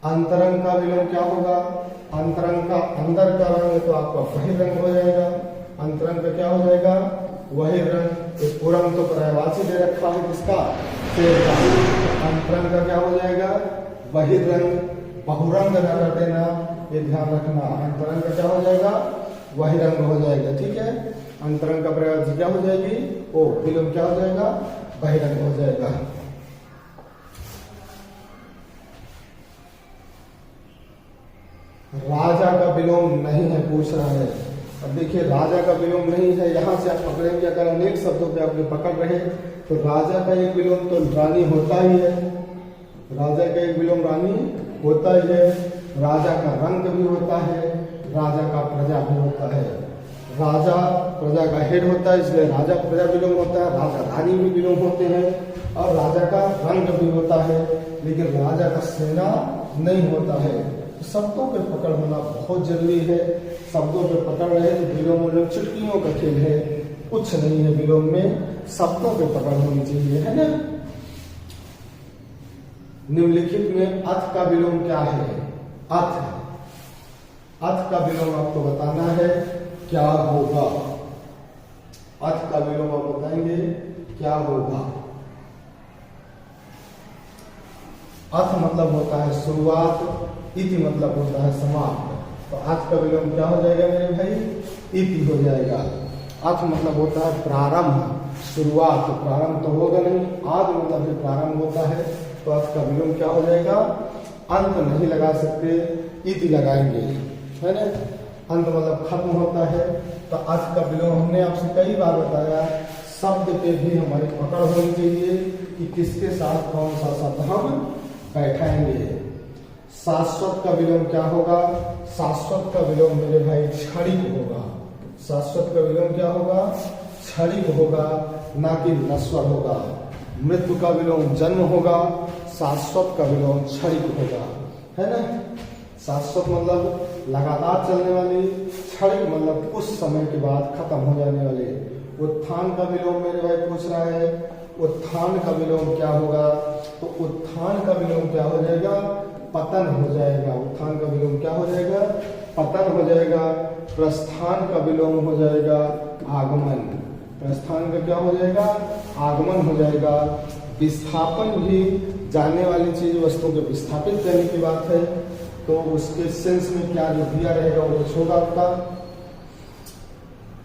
अंतरंग का विलोम क्या होगा? अंतरंग का अंदर का रंग तो आपका वही रंग हो जाएगा। अंतरंग का क्या हो जाएगा? वही रंग। एक पुरंग तो पर्यायवाची दे रखा है किसका? शेर का। अंतरंग का क्या हो जाएगा? वही रंग। बहुरंग न कर देना, ये ध्यान रखना। अंतरंग का क्या हो जाएगा? वही रंग हो जाएगा। ठीक है, अंतरंग का पर्यायवाची क्या हो जाएगी? ओ विलोम क्या हो जाएगा? वही रंग हो जाएगा। राजा का विलोम नहीं है पूछ रहा है। अब देखिए, राजा का विलोम नहीं है, यहाँ से आप पकड़ेंगे। अगर अनेक शब्दों पे आपने पकड़ रहे तो राजा का एक विलोम तो रानी होता ही है। राजा का एक विलोम रानी होता ही है। राजा का रंग भी होता है, राजा का प्रजा भी होता है। राजा प्रजा का हेड होता है, इसलिए राजा प्रजा विलोम होता है। राजा रानी भी विलोम होते हैं। और राजा का रंग भी होता है, लेकिन राजा का सेना नहीं होता है। शब्दों पे पकड़ होना बहुत जरूरी है। शब्दों पे पकड़ रहे तो विलोम विलोम चुटकियों का खेल है, कुछ नहीं है विलोम में। शब्दों पे पकड़ होनी चाहिए, है ना। निम्नलिखित में अथ का विलोम क्या है? अथ। अथ का विलोम आपको बताना है क्या होगा। अथ का विलोम आप बताएंगे क्या होगा। अथ मतलब होता है शुरुआत, इति मतलब होता है समाप्त। तो अथ का विलोम क्या हो जाएगा मेरे भाई? इति हो जाएगा। अथ मतलब होता है प्रारंभ, शुरुआत। तो प्रारंभ तो होगा नहीं, आदि मतलब भी प्रारंभ होता है। तो अथ का विलोम क्या हो जाएगा? अंत नहीं लगा सकते, इति लगाएंगे, है ना। अंत मतलब खत्म होता है। तो अथ का विलोम हमने आपसे कई बार बताया, शब्द पे भी हमारी पकड़ होनी चाहिए कि किसके साथ कौन सा शब्द हम बैठाएंगे। शाश्वत का विलोम क्या होगा? शाश्वत का विलोम मेरे भाई क्षणिक होगा। शाश्वत का विलोम क्या होगा? क्षणिक होगा, ना कि नश्वर होगा। मृत्यु का विलोम जन्म होगा, शाश्वत का विलोम क्षणिक होगा, है ना। शाश्वत मतलब लगातार चलने वाली, क्षणिक मतलब कुछ समय के बाद खत्म हो जाने वाले। उत्थान का विलोम मेरे भाई पूछ रहा है, उत्थान का विलोम क्या होगा? तो उत्थान का विलोम क्या हो जाएगा? पतन हो जाएगा। उत्थान का विलोम क्या हो जाएगा? पतन हो जाएगा। प्रस्थान का विलोम हो जाएगा आगमन। प्रस्थान का क्या हो जाएगा? आगमन हो जाएगा। विस्थापन भी जाने वाली चीज वस्तु को विस्थापित करने की बात है, तो उसके सेंस में क्या जो दिया रहेगा वो कुछ होगा आपका।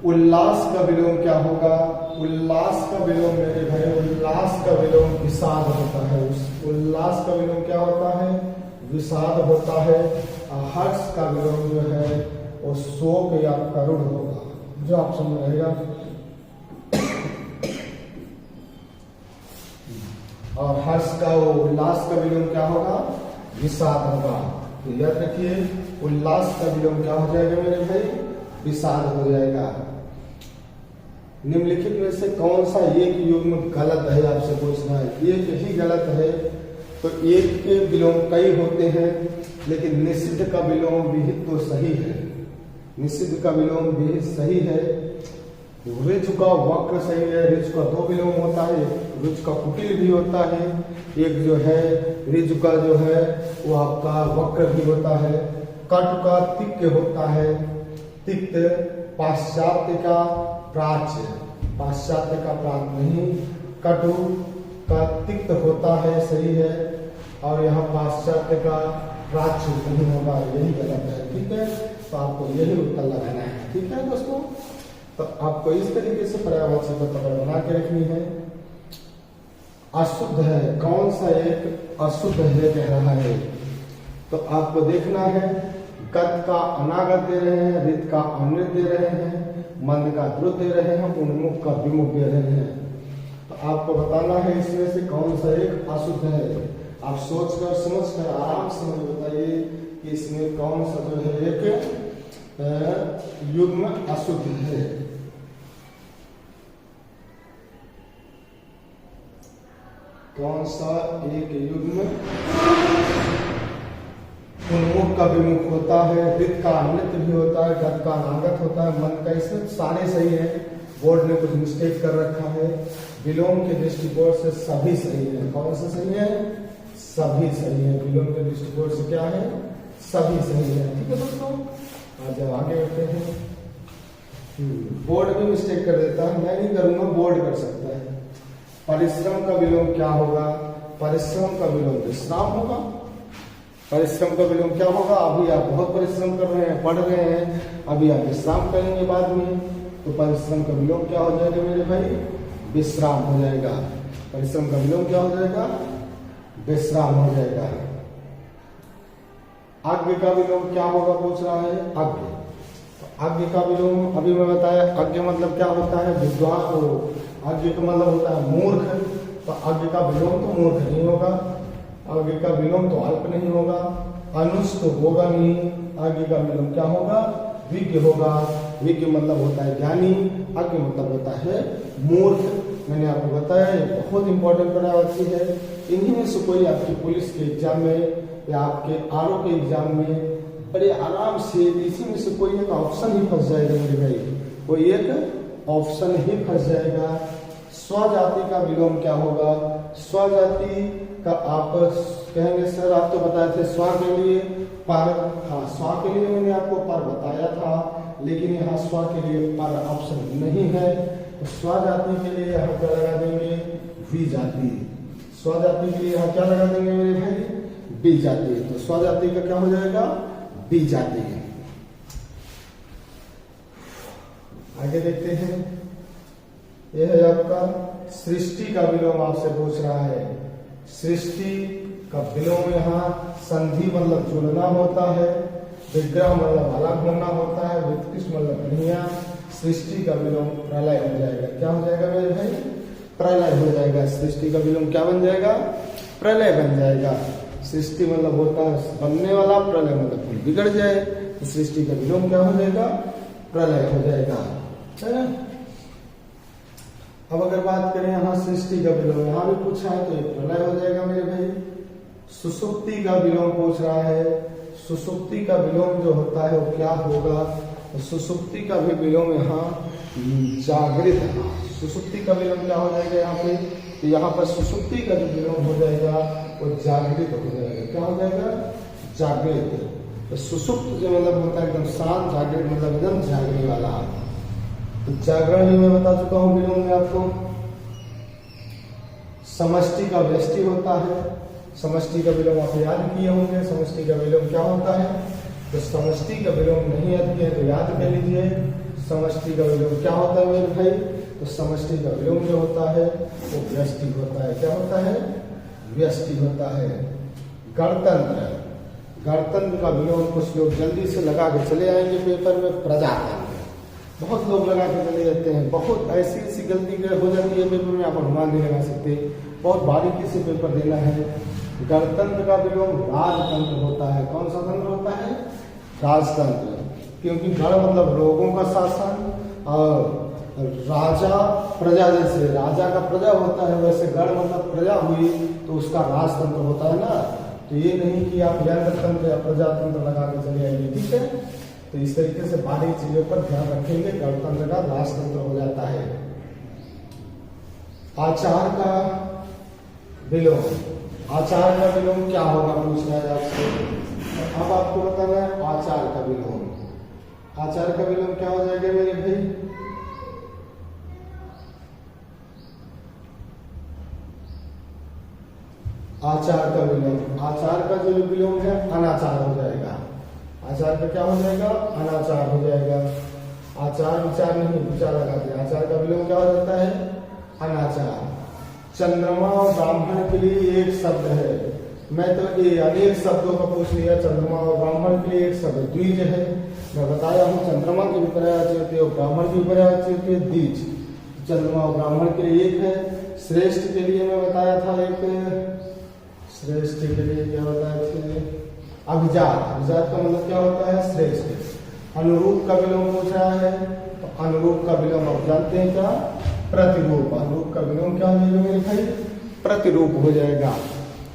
उल्लास का विलोम क्या होगा? उल्लास का विलोम मेरे भाई, उल्लास का विलोम विषाद होता है। उल्लास का विलोम क्या होता है? विषाद होता है। हर्ष का विलोम जो है वो शोक या करुण होगा, जो आप समझ रहेगा। और हर्ष का वो उल्लास का विलोम क्या होगा? विषाद होगा। तो याद रखिए, उल्लास का विलोम क्या हो जाएगा मेरे भाई? विषाद हो जाएगा। निम्नलिखित में से कौन सा एक युग्म गलत है? आपसे पूछना है। एक ही गलत है। तो एक के विलोम कई होते हैं, लेकिन निषिद्ध का विलोम विहित तो सही है। निषिद्ध का विलोम विहित सही है। ऋजु का वक्र सही है। ऋजु का दो विलोम होता है, ऋजु का कुटिल भी होता है। एक जो है ऋजु का जो है वो आपका वक्र भी होता है। कटु का तिक्य होता है। तिक्त पाश्चात्य का प्राच्य, पाश्चात्य का प्राच्य नहीं। कटु का तिक्त होता है, सही है। और यहाँ पाश्चात्य का प्राच्य नहीं होगा, यही गलत है। ठीक है, तो आपको यही उत्तर लगाना है। ठीक है दोस्तों, तो आपको इस तरीके से पर्यायवाची को पकड़ बना के रखनी है। अशुद्ध है, कौन सा एक अशुद्ध है कह रहा है। तो आपको देखना है, गत का अनागत दे रहे हैं, रित का अमृत दे रहे हैं, मंद का द्रुत दे रहे हैं, उन्मुख का विमुख दे रहे हैं। तो आपको बताना है इसमें से कौन सा एक अशुद्ध है। आप सोचकर समझकर आराम से मुझे बताइए कि इसमें कौन सा जो है एक युग्म अशुद्ध है। कौन सा एक युग्म उन्मुख का विमुख होता है, रित का अमृत भी होता है, गत का अनागत होता है, मन का, इसमें सारे सही है। बोर्ड ने कुछ मिस्टेक कर रखा है। विलोम के दृष्टिकोण से सभी सही है। कौन सा सही है? सभी सही है। विलोम के दृष्टिकोण से क्या है? सभी सही है। ठीक है दोस्तों, आज आगे बढ़ते हैं। बोर्ड भी मिस्टेक कर देता है, मैं नहीं करूंगा, बोर्ड कर सकता है। परिश्रम का विलोम क्या होगा? परिश्रम का विलोम विश्राम होगा। परिश्रम का विलोम क्या होगा? अभी आप बहुत परिश्रम कर रहे हैं, पढ़ रहे हैं, अभी आप विश्राम करेंगे बाद में, तो परिश्रम का विलोम क्या हो जाएगा मेरे भाई? विश्राम हो जाएगा। परिश्रम का विलोम क्या हो जाएगा? विश्राम हो जाएगा। आज्ञ का विलोम क्या होगा पूछ रहा है? आज्ञ। तो आज्ञ का विलोम अभी मैं बताया, आज्ञ मतलब क्या होता है? विद्वान हो। आज्ञ का मतलब होता है मूर्ख। तो आज्ञ का विलोम तो मूर्ख नहीं होगा, आज्ञ का विलोम तो अल्प नहीं होगा, अनुस तो होगा नहीं। आज्ञ का विलोम क्या होगा? विज्ञ होगा। विज्ञ मतलब होता है ज्ञानी, आज्ञ मतलब होता है मूर्ख। मैंने आपको बताया ये बहुत इंपॉर्टेंट प्रश्न है। इन्हीं में से कोई आपकी पुलिस के एग्जाम में या आपके आरओ के एग्जाम में बड़े आराम से इसी में से कोई एक ऑप्शन ही फंस जाएगा मेरे भाई, कोई एक ऑप्शन ही फंस जाएगा। स्वजाति का विलोम क्या होगा? स्वजाति का आप कहेंगे सर आप तो बताए थे स्व के लिए पर। हाँ, स्व के लिए मैंने आपको पर बताया था, लेकिन यहाँ स्व के लिए पर ऑप्शन नहीं है। तो स्वजाति के लिए यहाँ क्या लगा देंगे? वी जाति। स्वजाति के लिए यहाँ क्या लगा देंगे मेरे भाई? बी जाति। तो स्वजाति का क्या हो जाएगा? बी जाति। आगे देखते हैं, यह है आपका सृष्टि का विलोम आपसे पूछ रहा है। सृष्टि का विलोम यहाँ संधि मतलब जुड़ना होता है, विग्रह मतलब अलग होना होता है, व्युत्कृष्ट मतलब बढ़िया। सृष्टि का विलोम प्रलय हो जाएगा। क्या हो जाएगा मेरे भाई? प्रलय हो जाएगा। सृष्टि का विलोम क्या बन जाएगा? प्रलय बन जाएगा। सृष्टि मतलब होता है बनने वाला, प्रलय मतलब फिर बिगड़ जाए, तो सृष्टि का विलोम क्या हो जाएगा? प्रलय हो जाएगा। अब अगर बात करें यहाँ सृष्टि का विलोम, यहाँ भी पूछा है तो ये प्रलय हो जाएगा मेरे भाई। सुसुप्ति का विलोम पूछ रहा है। सुसुप्ति का विलोम जो होता है वो क्या होगा? तो सुसुप्ति का भी विलोम यहाँ जागृत है। सुसुप्ति का विलोम क्या हो जाएगा यहाँ पे? तो यहाँ पर सुसुप्ति का जो विलोम हो जाएगा वो जागृत हो जाएगा। क्या हो जाएगा? जागृत। तो सुसुप्त जो मतलब होता है एकदम शांत, जागृत मतलब एकदम जागने वाला। तो जागरण भी मैं बता चुका हूँ विलोम में आपको। समष्टि का व्यष्टि होता है। समष्टि का विलोम आप याद किए होंगे। समष्टि का विलोम क्या होता है? तो समष्टि का विलोम नहीं याद किया तो याद कर लीजिए। समष्टि का विलोम क्या होता है मेरे भाई? तो समष्टि का विलोम जो होता है वो व्यष्टि होता है। क्या होता है? व्यष्टि होता है। गणतंत्र, गणतंत्र का विलोम कुछ लोग जल्दी से लगा के चले आएंगे पेपर में। प्रजातंत्र बहुत लोग लगा के चले जाते हैं, बहुत ऐसी ऐसी गलती हो जाती है पेपर में, आप अनुमान नहीं लगा सकते। बहुत बारीकी से पेपर देना है। गणतंत्र का विलोम राजतंत्र होता है। कौन सा तंत्र होता है? राजतंत्र। क्योंकि गण मतलब लोगों का शासन और राजा प्रजा, जैसे राजा का प्रजा होता है वैसे गण मतलब प्रजा हुई तो उसका राजतंत्र होता है ना। तो ये नहीं कि आप यंत्रतंत्र या प्रजातंत्र लगा के चले आएंगे, ठीक है। तो इस तरीके से बारीक चीजों पर ध्यान रखेंगे, गणतंत्र का राजतंत्र हो जाता है। आचार का विलोम, आचार का विलोम क्या होगा पूछ रहा है आपसे। अब आपको बताना है आचार का विलोम। आचार का विलोम क्या हो जाएगा मेरे भाई? आचार का विलोम, आचार का जो विलोम है अनाचार हो जाएगा। आचार का क्या हो जाएगा? अनाचार हो जाएगा। आचार विचार नहीं, विचार लगा दिया। आचार का विलोम क्या हो जाता है? अनाचार। चंद्रमा और ब्राह्मण के लिए एक शब्द है। मैं तो ये अनेक शब्दों का पूछ लिया, चंद्रमा और ब्राह्मण के लिए एक शब्द द्विज है। मैं बताया हूँ चंद्रमा की भी पर्यायवाची होती है और ब्राह्मण की भी पर्यायवाची होती है द्विज। चंद्रमा और ब्राह्मण के लिए एक है। श्रेष्ठ के लिए मैं बताया था एक, श्रेष्ठ के लिए क्या बताया थे, अभिजात। अभिजात का मतलब क्या होता है, श्रेष्ठ। अनुरूप का विलोम पूछ रहा है, तो अनुरूप का विलोम आप जानते हैं क्या, प्रतिरूप। अनुरूप का विलोम क्या हो जाएगा मेरे भाई, प्रतिरूप हो जाएगा।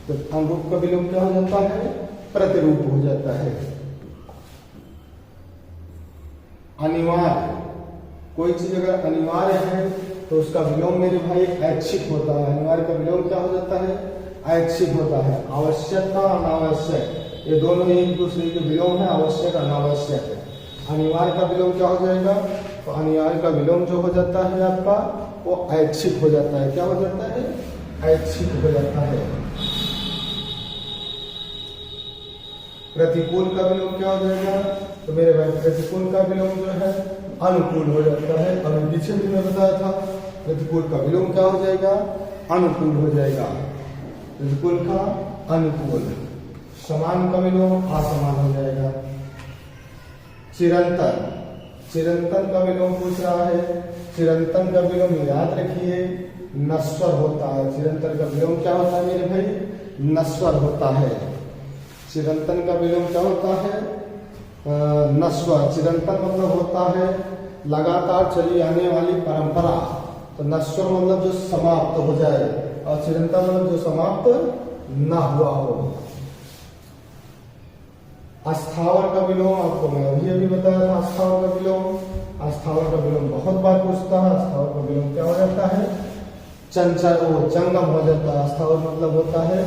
तो अनुरूप का विलोम क्या हो जाता है, प्रतिरूप हो जाता है। अनिवार्य, कोई चीज अगर अनिवार्य है तो उसका विलोम मेरे भाई ऐच्छिक होता है। अनिवार्य का विलोम क्या हो जाता है, ऐच्छिक होता है। आवश्यक का अनावश्यक, ये दोनों एक दूसरे के विलोम है, आवश्यक अनावश्यक है। अनिवार्य का विलोम क्या हो जाएगा, तो अनिवार्य का विलोम जो हो जाता है आपका वो ऐच्छिक हो जाता है। क्या हो जाता है, ऐच्छिक हो जाता है। प्रतिकूल का विलोम क्या हो जाएगा, तो मेरे भाई प्रतिकूल का विलोम जो है अनुकूल हो जाता है। अभी पीछे भी मैं बताया था प्रतिकूल का विलोम क्या हो जाएगा, अनुकूल हो जाएगा। प्रतिकूल का अनुकूल। समान का विलोम असमान हो जाएगा। चिरंतन, चिरंतन का विलोम पूछ रहा है। चिरंतन का विलोम याद रखिए नश्वर होता है। चिरंतन का विलोम क्या होता है मेरे भाई, नश्वर होता है। चिरंतन का विलोम क्या होता है, नश्वर। चिरंतन मतलब होता है लगातार चली आने वाली परंपरा, तो नश्वर मतलब जो समाप्त हो जाए, और चिरंतन मतलब जो समाप्त ना हुआ हो। अस्थावर का विलोम आपको मैं अभी बताया था। अस्थावर का विलोम, अस्थावर का विलोम बहुत बार पूछता है। अस्थावर का विलोम क्या हो जाता है, चंचल, वो जंगम हो जाता है। अस्थावर मतलब होता है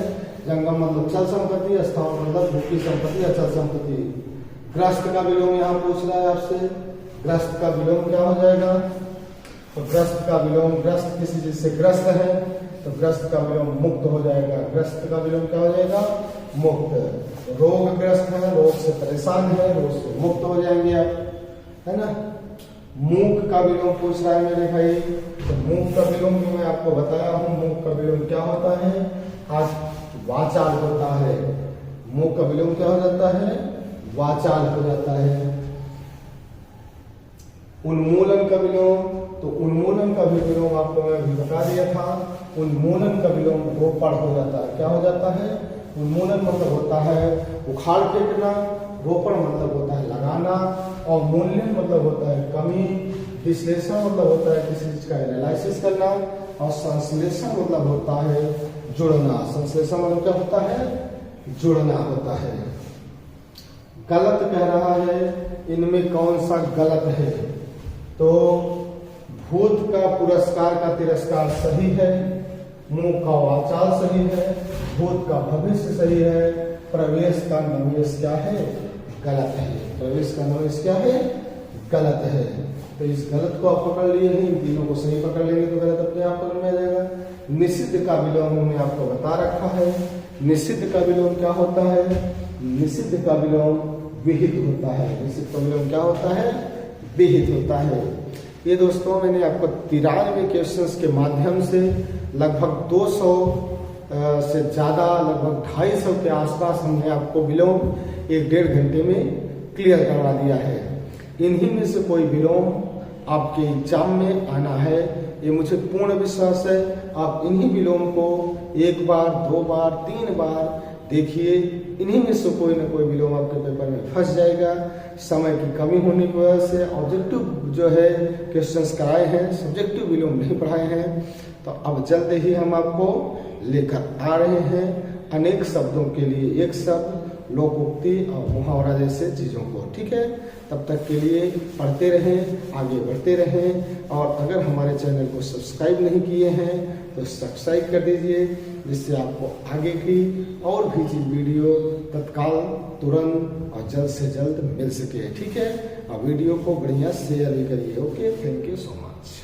जंगम, मतलब चल संपत्ति। अस्थावर मतलब भूखी संपत्ति, अचल संपत्ति। ग्रस्त का विलोम यहाँ पूछ रहा है आपसे। ग्रस्त का विलोम क्या हो जाएगा, तो ग्रस्त का विलोम, ग्रस्त किसी चीज से ग्रस्त है तो ग्रस्त का विलोम मुक्त हो जाएगा। ग्रस्त का विलोम क्या हो जाएगा, मुक्त। रोगग्रस्त है, रोग से परेशान है, रोग से मुक्त हो जाएंगे आप, है ना। मूक का विलोम पूछ रहा है मेरे भाई, तो मूक का विलोम भी मैं आपको बताया हूँ। मूक का विलोम क्या होता है, आज वाचाल होता है। मूक का विलोम क्या हो जाता है, वाचाल हो जाता है। उन्मूलन का विलोम, तो उन्मूलन का भी विलोम आपको मैं अभी बता दिया था। उन्मूलन का विलोम रोपण हो जाता है। क्या हो जाता है, उन्मूलन मतलब होता है उखाड़ फेंकना, रोपण मतलब होता है लगाना, और मूल्यन मतलब होता है कमी, विश्लेषण मतलब होता है किसी चीज का एनालिसिस करना, और संश्लेषण मतलब होता है जुड़ना। संश्लेषण मतलब क्या होता है, जुड़ना होता है। गलत कह रहा है, इनमें कौन सा गलत है, तो भूत का पुरस्कार का तिरस्कार सही है, मुंह का वाचाल सही है, भूत का भविष्य सही है, प्रवेश का नवेश क्या है, गलत है। प्रवेश का नवेश क्या है, गलत है। तो इस गलत को आप पकड़ लिए हैं, इन तीनों को सही पकड़ लेंगे तो गलत अपने आप पकड़ में आ जाएगा। निषिद्ध का विलोम हमने आपको बता रखा है। निषिद्ध का विलोम क्या होता है, निषिद्ध का विलोम विहित होता है। निषिद्ध का विलोम क्या होता है, विहित होता है। ये दोस्तों मैंने आपको 93 क्वेश्चंस के माध्यम से लगभग 200 से ज़्यादा, लगभग 250 के आसपास हमने आपको विलोम 1-1.5 घंटे में क्लियर करवा दिया है। इन्हीं में से कोई विलोम आपके एग्जाम में आना है, ये मुझे पूर्ण विश्वास है। आप इन्हीं विलोम को 1 बार, 2 बार, 3 बार देखिए, इन्हीं में से कोई ना कोई विलोम आपके पेपर में फंस जाएगा। समय की कमी होने की वजह से ऑब्जेक्टिव जो है क्वेश्चंस कराए हैं, सब्जेक्टिव विलोम नहीं पढ़ाए हैं। तो अब जल्द ही हम आपको लेकर आ रहे हैं अनेक शब्दों के लिए एक शब्द, लोकोक्ति और मुहावरा जैसे चीज़ों को। ठीक है, तब तक के लिए पढ़ते रहें, आगे बढ़ते रहें, और अगर हमारे चैनल को सब्सक्राइब नहीं किए हैं तो सब्सक्राइब कर दीजिए, जिससे आपको आगे की और भी चीज वीडियो तत्काल, तुरंत और जल्द से जल्द मिल सके। ठीक है, और वीडियो को बढ़िया शेयर भी करिए। Okay, thank you so much.